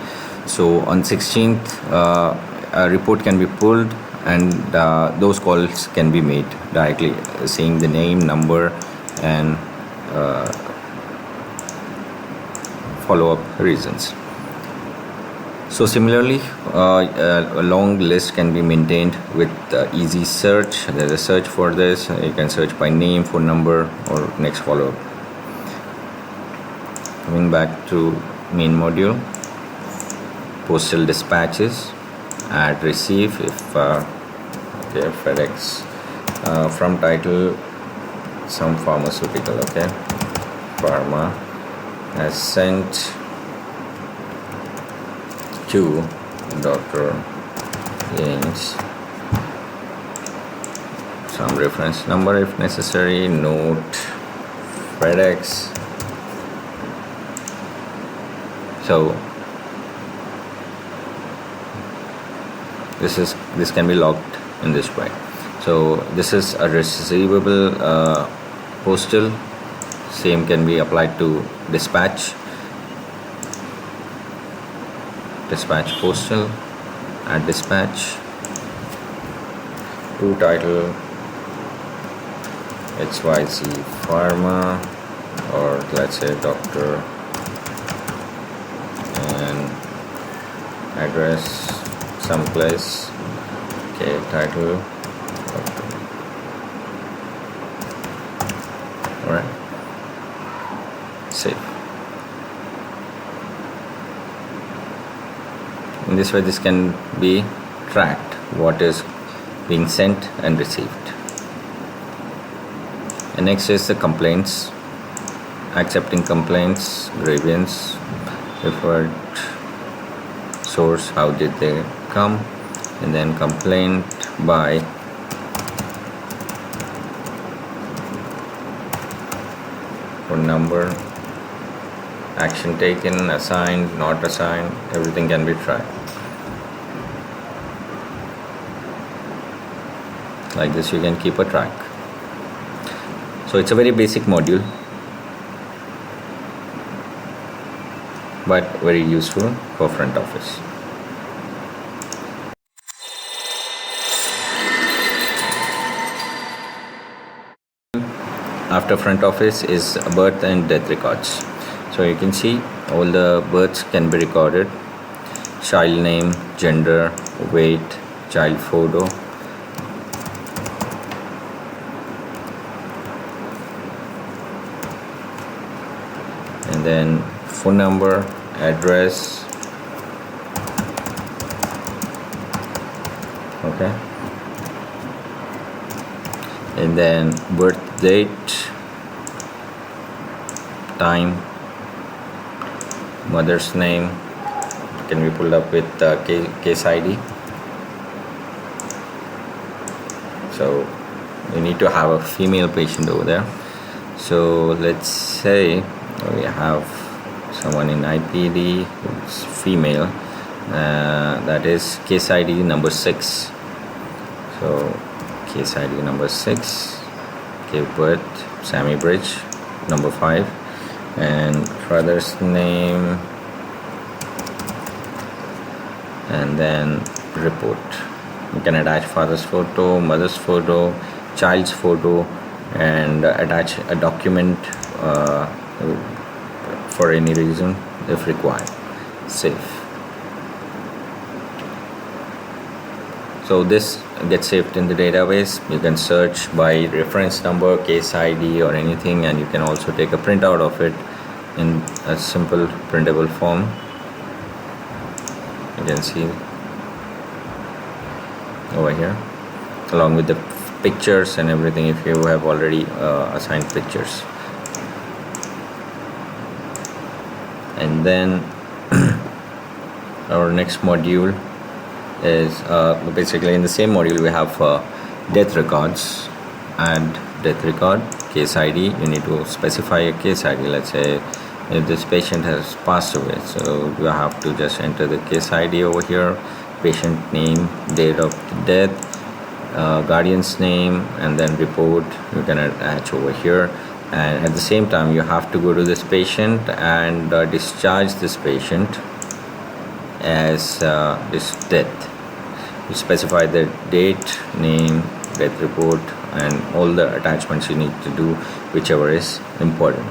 S1: So on 16th a report can be pulled, and those calls can be made directly, seeing the name, number, and follow-up reasons. So similarly, a long list can be maintained with easy search. There's a search for this. You can search by name, phone number, or next follow-up. Coming back to main module, postal dispatches, add receive if okay, FedEx, from title some pharmaceutical, okay, pharma has sent to Dr. James, some reference number if necessary, note FedEx. So this can be logged in this way. So this is a receivable postal. Same can be applied to dispatch postal, add dispatch to title XYZ Pharma, or let's say doctor, and address someplace, okay, title doctor. Alright, save. In this way, this can be tracked, what is being sent and received. And next is the complaints, accepting complaints, grievance, referred source, how did they come, and then complaint by phone number, action taken, assigned, not assigned, everything can be tracked. Like this you can keep a track. So it's a very basic module, but very useful for front office. After front office is birth and death records. So you can see all the births can be recorded, child name, gender, weight, child photo, and then phone number, address, okay, and then birth date, time, mother's name can be pulled up with case ID. So you need to have a female patient over there. So let's say we have someone in IPD who's female, that is case ID number 6. So case ID number 6, give birth Sammy Bridge, number 5, and father's name, and then report. You can attach father's photo, mother's photo, child's photo, and attach a document for any reason if required. Save. So this gets saved in the database. You can search by reference number, case ID, or anything, and you can also take a printout of it in a simple printable form. You can see over here, along with the pictures and everything if you have already assigned pictures. And then our next module is basically in the same module we have death records. Add death record, case ID. You need to specify a case ID. Let's say if this patient has passed away, so you have to just enter the case ID over here, patient name, date of death, guardian's name, and then report you can attach over here. And at the same time you have to go to this patient and discharge this patient as this death. You specify the date, name, death report, and all the attachments you need to do, whichever is important.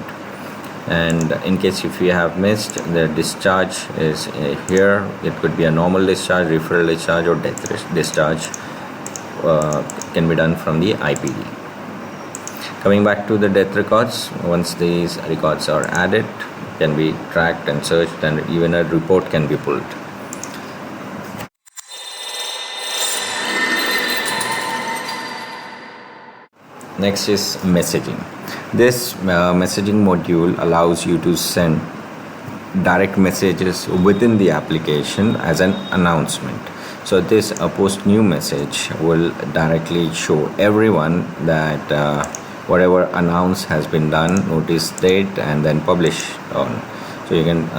S1: And in case if you have missed, the discharge is here. It could be a normal discharge, referral discharge, or death discharge. Can be done from the IPD. Coming back to the death records, once these records are added, can be tracked and searched, and even a report can be pulled. Next is messaging. This messaging module allows you to send direct messages within the application as an announcement. So this post new message will directly show everyone that whatever announce has been done, notice date, and then publish on. So you can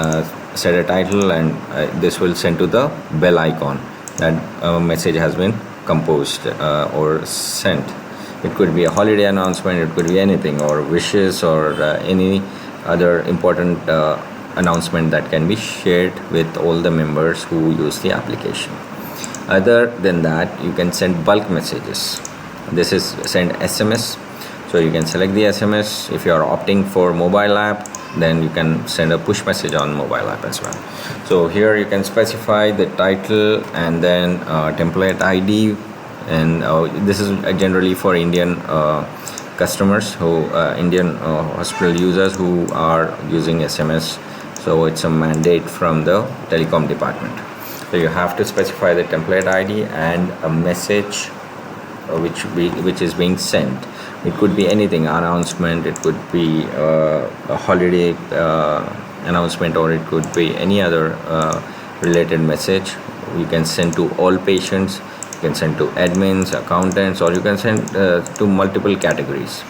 S1: set a title, and this will send to the bell icon that a message has been composed or sent. It could be a holiday announcement, it could be anything, or wishes, or any other important announcement that can be shared with all the members who use the application. Other than that, you can send bulk messages. This is send SMS. So you can select the SMS. If you are opting for mobile app, then you can send a push message on mobile app as well. So here you can specify the title and then template ID, and this is generally for Indian customers who Indian hospital users who are using SMS. So it's a mandate from the telecom department. So you have to specify the template ID and a message which is being sent. It could be anything, announcement, it could be a holiday announcement, or it could be any other related message. You can send to all patients, you can send to admins, accountants, or you can send to multiple categories.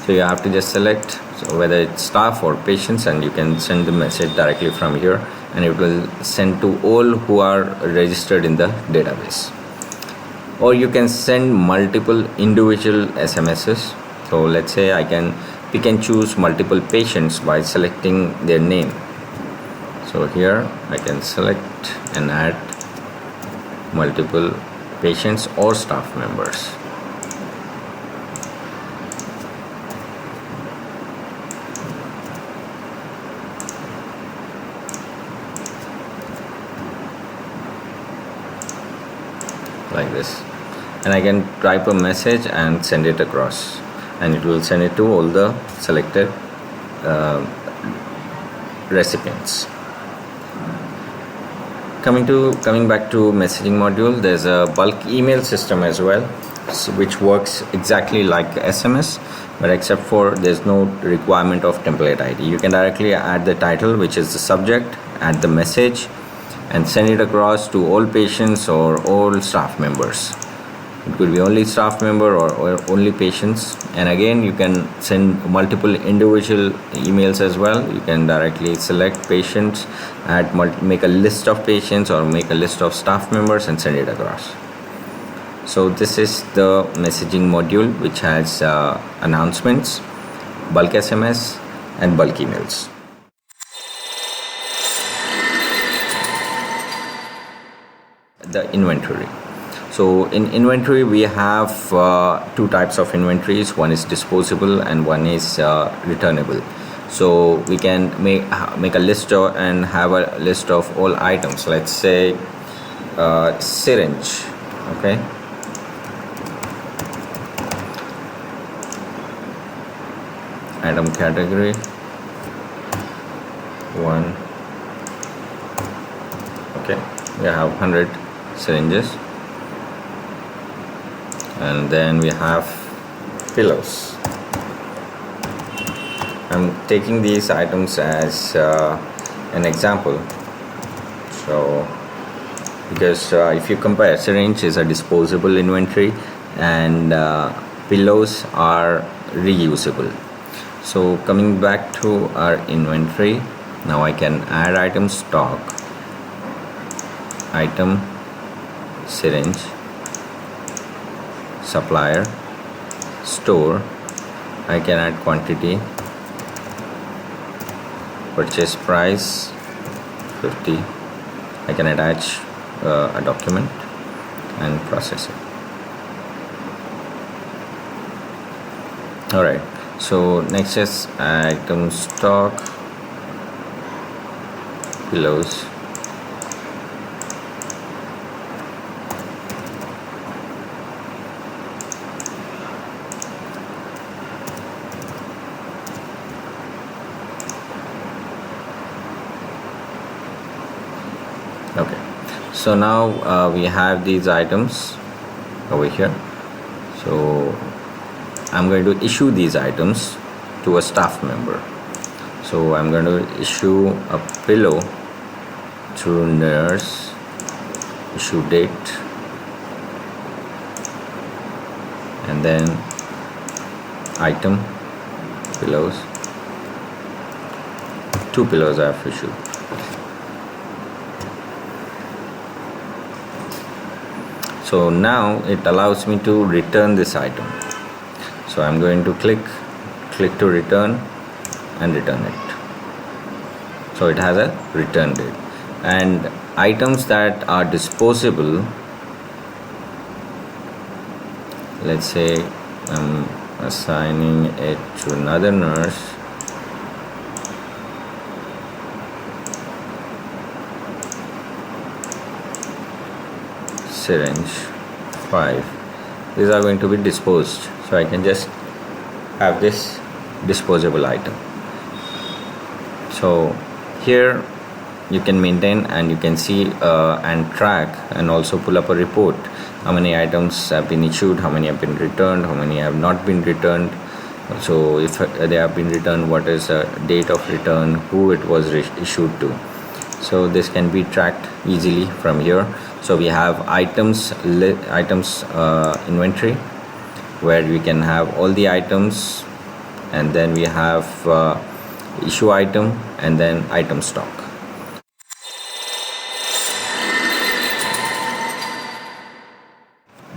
S1: So you have to just select whether it's staff or patients, and you can send the message directly from here, and it will send to all who are registered in the database. Or you can send multiple individual SMSs. So let's say I can pick and choose multiple patients by selecting their name. So here I can select and add multiple patients or staff members. Like this, and I can type a message and send it across, and it will send it to all the selected recipients. Coming back to messaging module, there's a bulk email system as well, which works exactly like SMS, but except for there's no requirement of template ID. You can directly add the title, which is the subject, add the message, and send it across to all patients or all staff members. It could be only staff member or only patients. And again, you can send multiple individual emails as well. You can directly select patients, make a list of patients or make a list of staff members and send it across. So this is the messaging module, which has announcements, bulk SMS, and bulk emails. The inventory. So in inventory, we have two types of inventories. One is disposable and one is returnable. So we can make a list and have a list of all items. Let's say syringe. Okay. Item category 1. Okay, we have 100 syringes, and then we have pillows. I'm taking these items as an example. So because if you compare, syringe is a disposable inventory and pillows are reusable. So coming back to our inventory, now I can add item stock, item syringe, supplier, store. I can add quantity, purchase price 50. I can attach a document and process it. Alright, so next is item stock. pillows. Okay, so now we have these items over here. So I'm going to issue these items to a staff member. So I'm going to issue a pillow to nurse, issue date, and then item, pillows. 2 pillows I have issued. So now it allows me to return this item. So I'm going to click to return and return it. So it has a return date. And items that are disposable, let's say I'm assigning it to another nurse. Syringe 5. These are going to be disposed, so I can just have this disposable item. So here you can maintain and you can see and track and also pull up a report. How many items have been issued, how many have been returned, how many have not been returned. So if they have been returned, what is the date of return, who it was issued to. So this can be tracked easily from here. So we have items inventory, where we can have all the items, and then we have issue item and then item stock.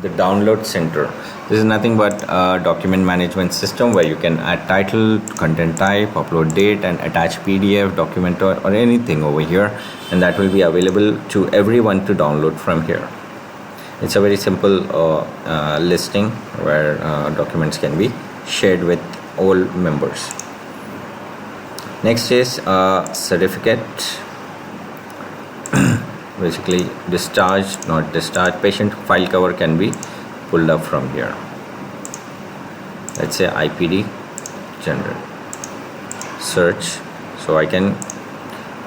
S1: The download center. This is nothing but a document management system where you can add title, content type, upload date, and attach PDF, document, or anything over here, and that will be available to everyone to download from here. It's a very simple listing where documents can be shared with all members. Next is certificate. Basically discharged, not discharged. Patient file cover can be pulled up from here. Let's say IPD, generate, search. So I can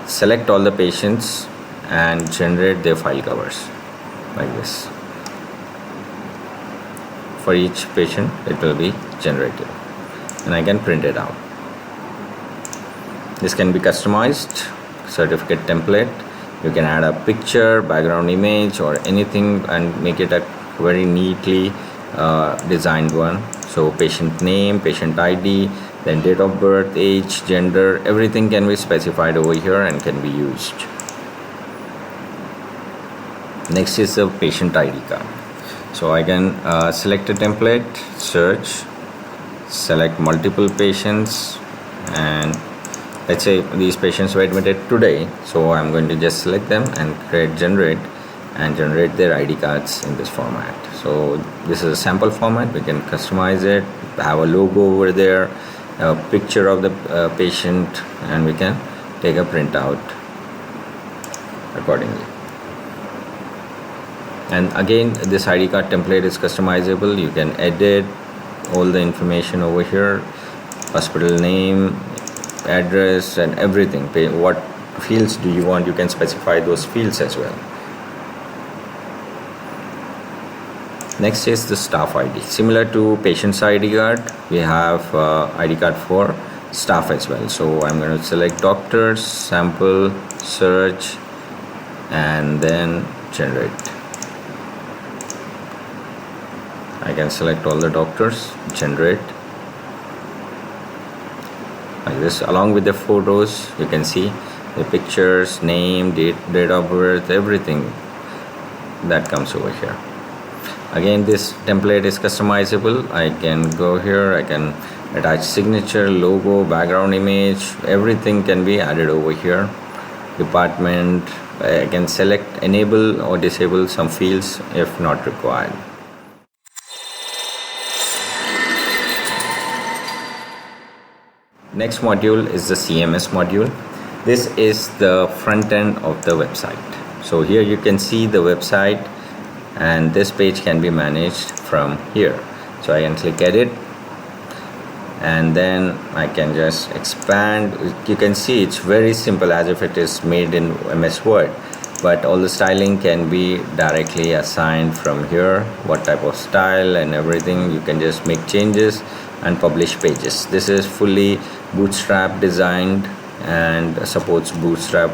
S1: select all the patients and generate their file covers like this. For each patient it will be generated, and I can print it out. This can be customized. Certificate template, you can add a picture, background image, or anything and make it a very neatly designed one. So patient name, patient ID, then date of birth, age, gender, everything can be specified over here and can be used. Next is the patient ID card. So I can select a template, search, select multiple patients, and let's say these patients were admitted today, so I'm going to just select them and generate their ID cards in this format. So this is a sample format. We can customize it, have a logo over there, a picture of the patient, and we can take a printout accordingly. And again, this ID card template is customizable. You can edit all the information over here, hospital name, address, and everything. What fields do you want, you can specify those fields as well. Next is the staff ID. Similar to patient's ID card, we have ID card for staff as well. So I'm going to select doctors, sample, search, and then generate. I can select all the doctors, generate like this. Along with the photos, you can see the pictures, name, date of birth, everything that comes over here. Again, this template is customizable. I can go here, I can attach signature, logo, background image, everything can be added over here. Department, I can select enable or disable some fields if not required. Next module is the CMS module. This is the front end of the website. So here you can see the website, and this page can be managed from here. So I can click edit, and then I can just expand. You can see it's very simple, as if it is made in MS Word, but all the styling can be directly assigned from here. What type of style and everything, you can just make changes and publish pages. This is fully bootstrap designed and supports bootstrap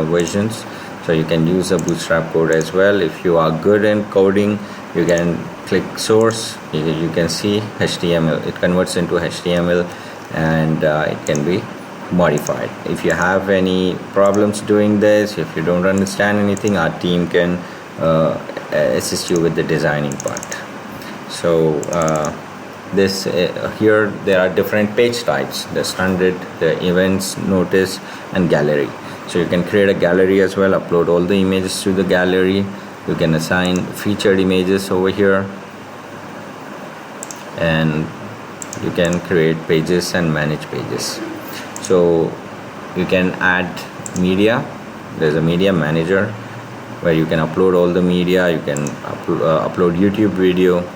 S1: versions, so you can use a bootstrap code as well. If you are good in coding, you can click source. You can see HTML, it converts into HTML, and it can be modified. If you have any problems doing this, if you don't understand anything, our team can assist you with the designing part. So this here there are different page types: the standard, the events, notice, and gallery. So you can create a gallery as well, upload all the images to the gallery. You can assign featured images over here, and you can create pages and manage pages. So you can add media. There's a media manager where you can upload all the media. You can upload YouTube video,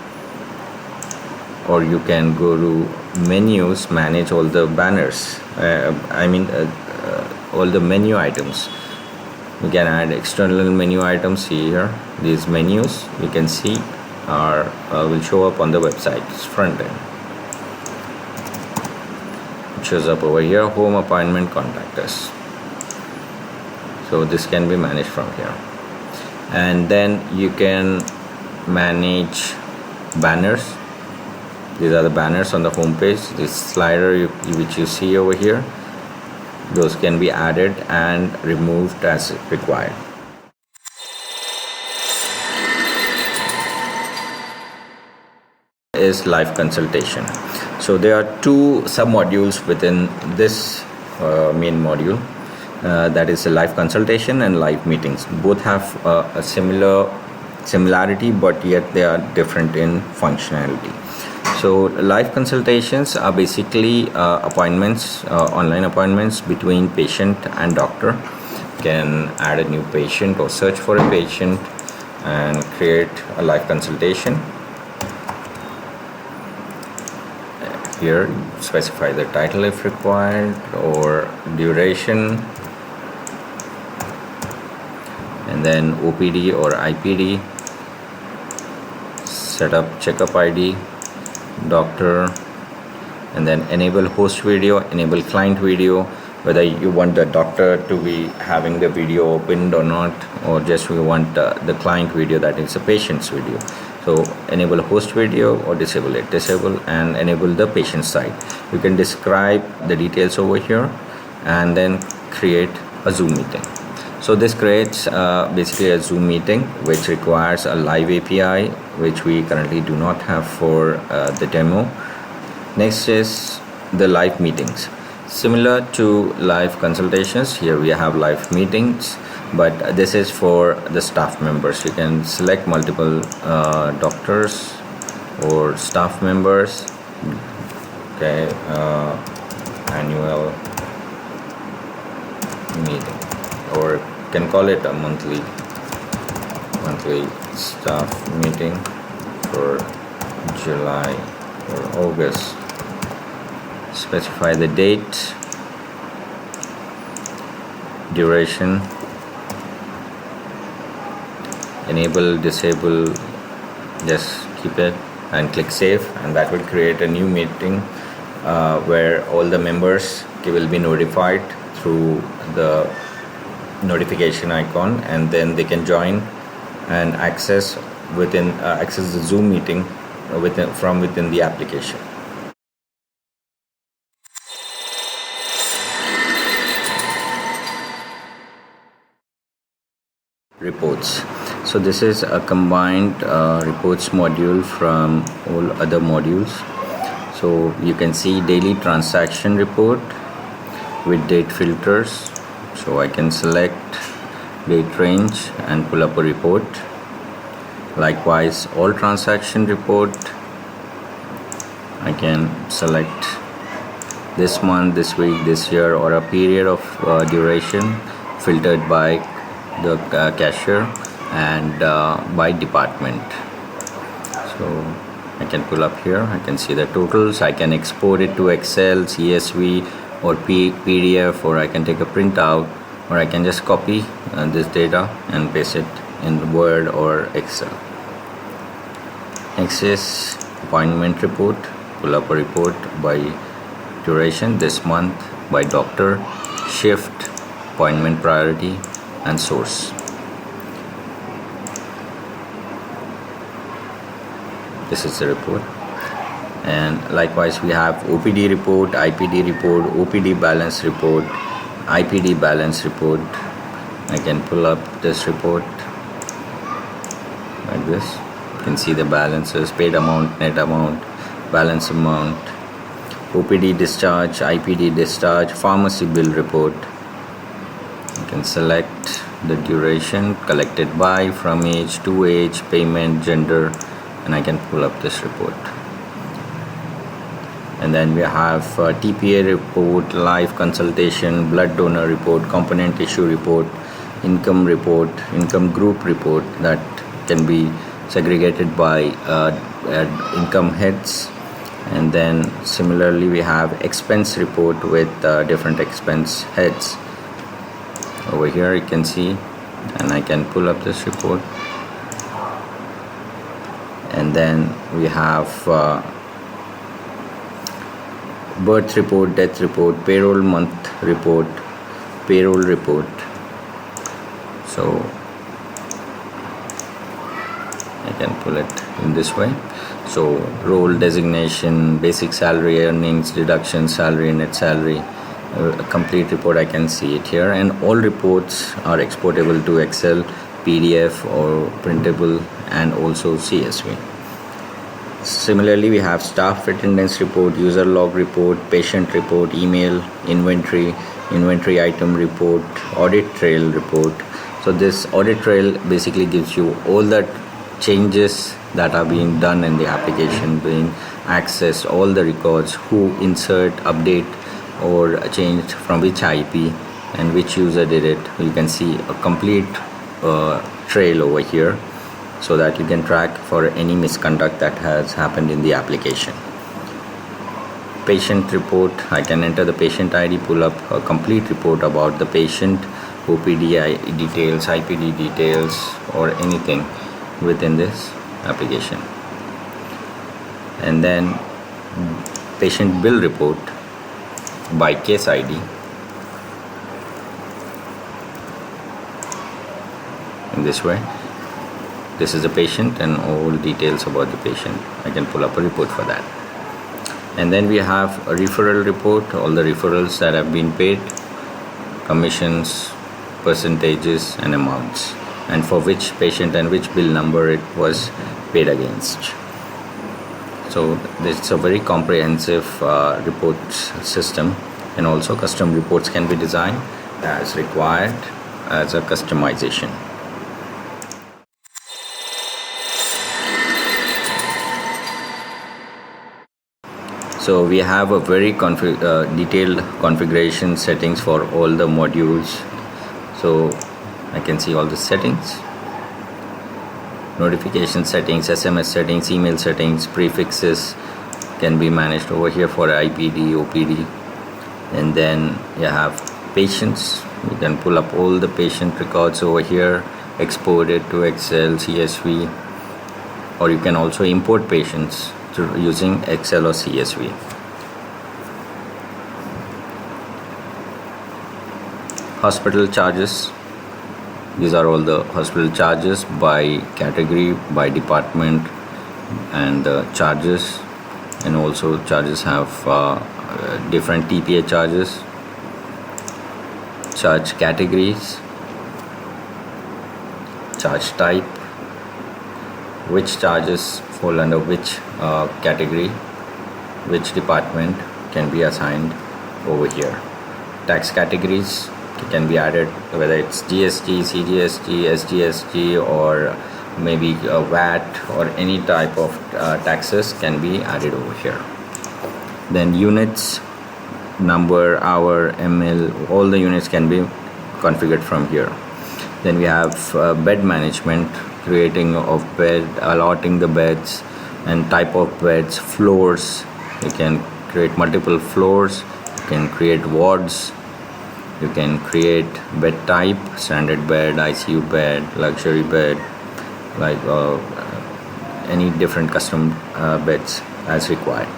S1: or you can go to menus, manage all the banners, all the menu items. You can add external menu items. Here, these menus you can see are will show up on the website's front end. It shows up over here: home, appointment, contact us. So this can be managed from here, and then you can manage banners. These are the banners on the home page. This slider which you see over here, those can be added and removed as required. Is live consultation. So there are two sub-modules within this main module. That is a live consultation and live meetings. Both have a similarity, but yet they are different in functionality. So live consultations are basically appointments, online appointments between patient and doctor. You can add a new patient or search for a patient and create a live consultation. Here specify the title if required, or duration, and then OPD or IPD, set up checkup ID, doctor, and then enable host video, enable client video, whether you want the doctor to be having the video opened or not, or just we want the client video, that is a patient's video. So enable host video or disable it. Disable and enable the patient side. You can describe the details over here and then create a Zoom meeting. So this creates basically a Zoom meeting which requires a live API, which we currently do not have for the demo. Next is the live meetings. Similar to live consultations, here we have live meetings, but this is for the staff members. You can select multiple doctors or staff members. Okay, annual meeting, or you can call it a monthly staff meeting for July or August. Specify the date, duration, enable, disable, just keep it and click save, and that will create a new meeting where all the members will be notified through the notification icon, and then they can join and access the Zoom meeting from within the application. Reports. So this is a combined reports module from all other modules. So you can see daily transaction report with date filters. So I can select date range and pull up a report. Likewise, all transaction report, I can select this month, this week, this year, or a period of duration filtered by the cashier and by department. So I can pull up here, I can see the totals. I can export it to Excel, CSV, or PDF, or I can take a printout, or I can just copy this data and paste it in Word or Excel. Next is appointment report. Pull up a report by duration, this month, by doctor, shift, appointment priority, and source. This is the report. And likewise we have OPD report, IPD report, OPD balance report, IPD balance report. I can pull up this report like this. You can see the balances, paid amount, net amount, balance amount, OPD discharge, IPD discharge, pharmacy bill report. You can select the duration, collected by, from age, to age, payment, gender, and I can pull up this report. And then we have TPA report, live consultation, blood donor report, component issue report, income report, income group report that can be segregated by income heads. And then similarly we have expense report with different expense heads. Over here you can see, and I can pull up this report. And then we have birth report, death report, payroll month report, payroll report. So I can pull it in this way. So role designation, basic salary, earnings, deduction, salary, net salary, a complete report. I can see it here, and all reports are exportable to Excel, PDF, or printable, and also CSV. Similarly, we have staff attendance report, user log report, patient report, email, inventory item report, audit trail report. So this audit trail basically gives you all the changes that are being done in the application, being accessed, all the records, who insert, update, or changed from which IP and which user did it. You can see a complete trail over here, so that you can track for any misconduct that has happened in the application. Patient report, I can enter the patient ID, pull up a complete report about the patient, OPD details, IPD details, or anything within this application. And then patient bill report by case ID. In this way, this is a patient and all details about the patient. I can pull up a report for that. And then we have a referral report, all the referrals that have been paid, commissions, percentages, and amounts, and for which patient and which bill number it was paid against. So this is a very comprehensive report system, and also custom reports can be designed as required as a customization. So we have a very detailed configuration settings for all the modules. So I can see all the settings, notification settings, SMS settings, email settings, prefixes can be managed over here for IPD, OPD. And then you have patients. You can pull up all the patient records over here, export it to Excel, CSV, or you can also import patients using Excel or CSV. Hospital charges. These are all the hospital charges by category, by department, and charges. And also charges have different TPA charges, charge categories, charge type, which charges fall under which category, which department can be assigned over here. Tax categories can be added, whether it's GST, CGST, SGST, or maybe VAT, or any type of taxes can be added over here. Then units, number, hour, ml, all the units can be configured from here. Then we have bed management, creating of bed, allotting the beds and type of beds, floors. You can create multiple floors, you can create wards, you can create bed type, standard bed, ICU bed, luxury bed, like any different custom beds as required.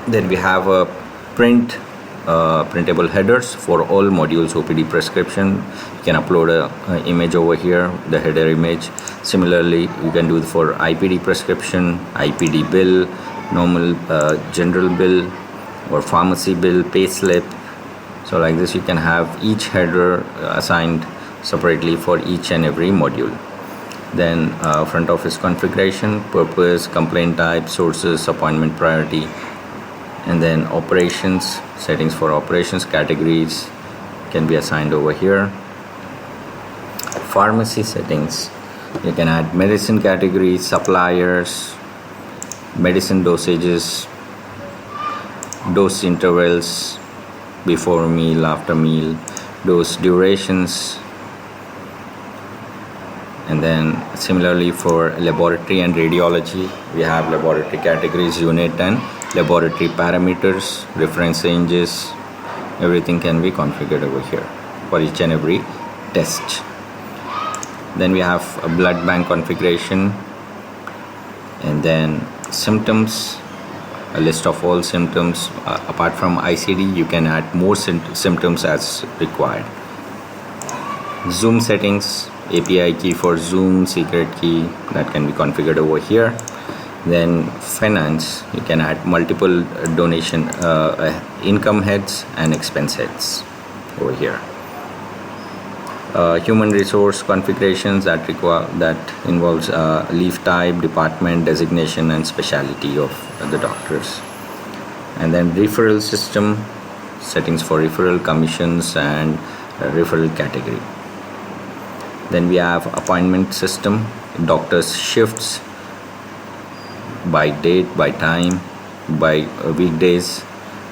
S1: Then we have a printable headers for all modules. OPD prescription, you can upload a image over here, the header image. Similarly, you can do it for IPD prescription, IPD bill, normal general bill, or pharmacy bill, pay slip. So like this, you can have each header assigned separately for each and every module. Then front office configuration, purpose, complaint type, sources, appointment priority, and then operations, settings for operations, categories can be assigned over here. Pharmacy settings, you can add medicine categories, suppliers, medicine dosages, dose intervals, before meal, after meal, dose durations. And then similarly for laboratory and radiology, we have laboratory categories, unit, and laboratory parameters, reference ranges. Everything can be configured over here for each and every test. Then we have a blood bank configuration, and then symptoms, a list of all symptoms. Apart from ICD, you can add more symptoms as required. Zoom settings, API key for Zoom, secret key, that can be configured over here. Then finance, you can add multiple donation income heads and expense heads over here. Human resource configurations that involves leave type, department, designation, and specialty of the doctors. And then referral system, settings for referral, commissions, and referral category. Then we have appointment system, doctors shifts by date, by time, by weekdays,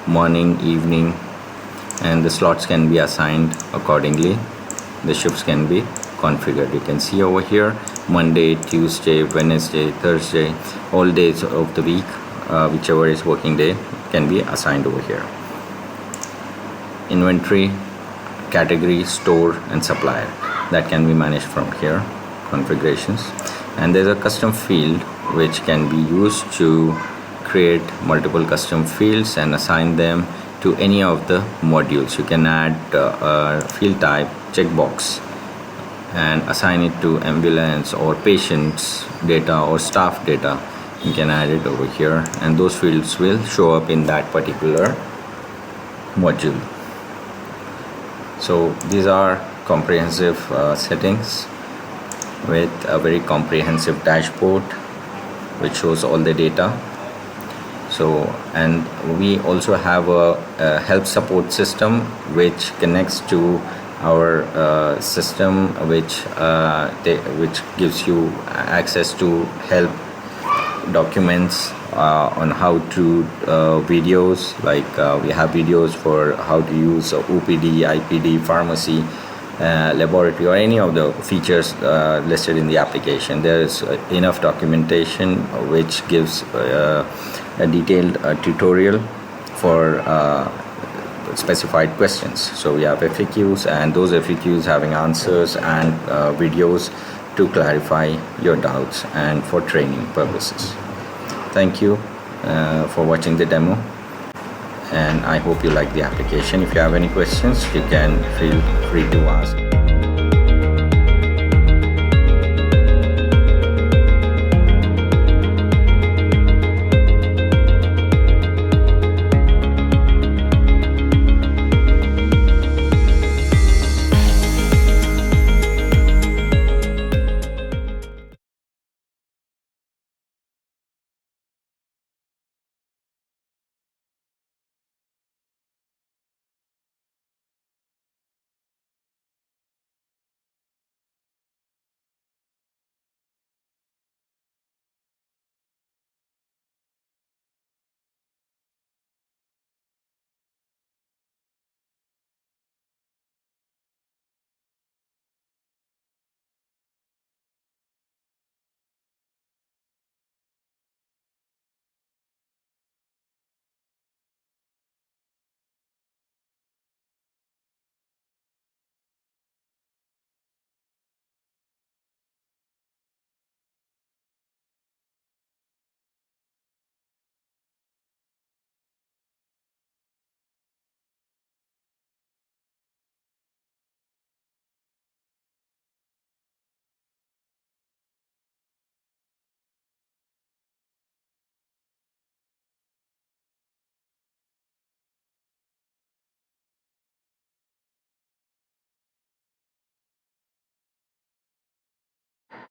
S1: morning, evening, and the slots can be assigned accordingly. The shifts can be configured. You can see over here, Monday, Tuesday, Wednesday, Thursday, all days of the week, whichever is working day can be assigned over here. Inventory, category, store, and supplier, that can be managed from here, configurations. And there's a custom field which can be used to create multiple custom fields and assign them to any of the modules. You can add a field type, checkbox, and assign it to ambulance or patients data or staff data. You can add it over here, and those fields will show up in that particular module. So these are comprehensive settings with a very comprehensive dashboard which shows all the data. So, and we also have a help support system which connects to our system, which gives you access to help documents on how to videos, like we have videos for how to use OPD, IPD, pharmacy, laboratory, or any of the features listed in the application. There is enough documentation which gives a detailed tutorial for specified questions. So we have FAQs, and those FAQs having answers and videos to clarify your doubts and for training purposes. Thank you for watching the demo, and I hope you like the application. If you have any questions, you can feel free to ask.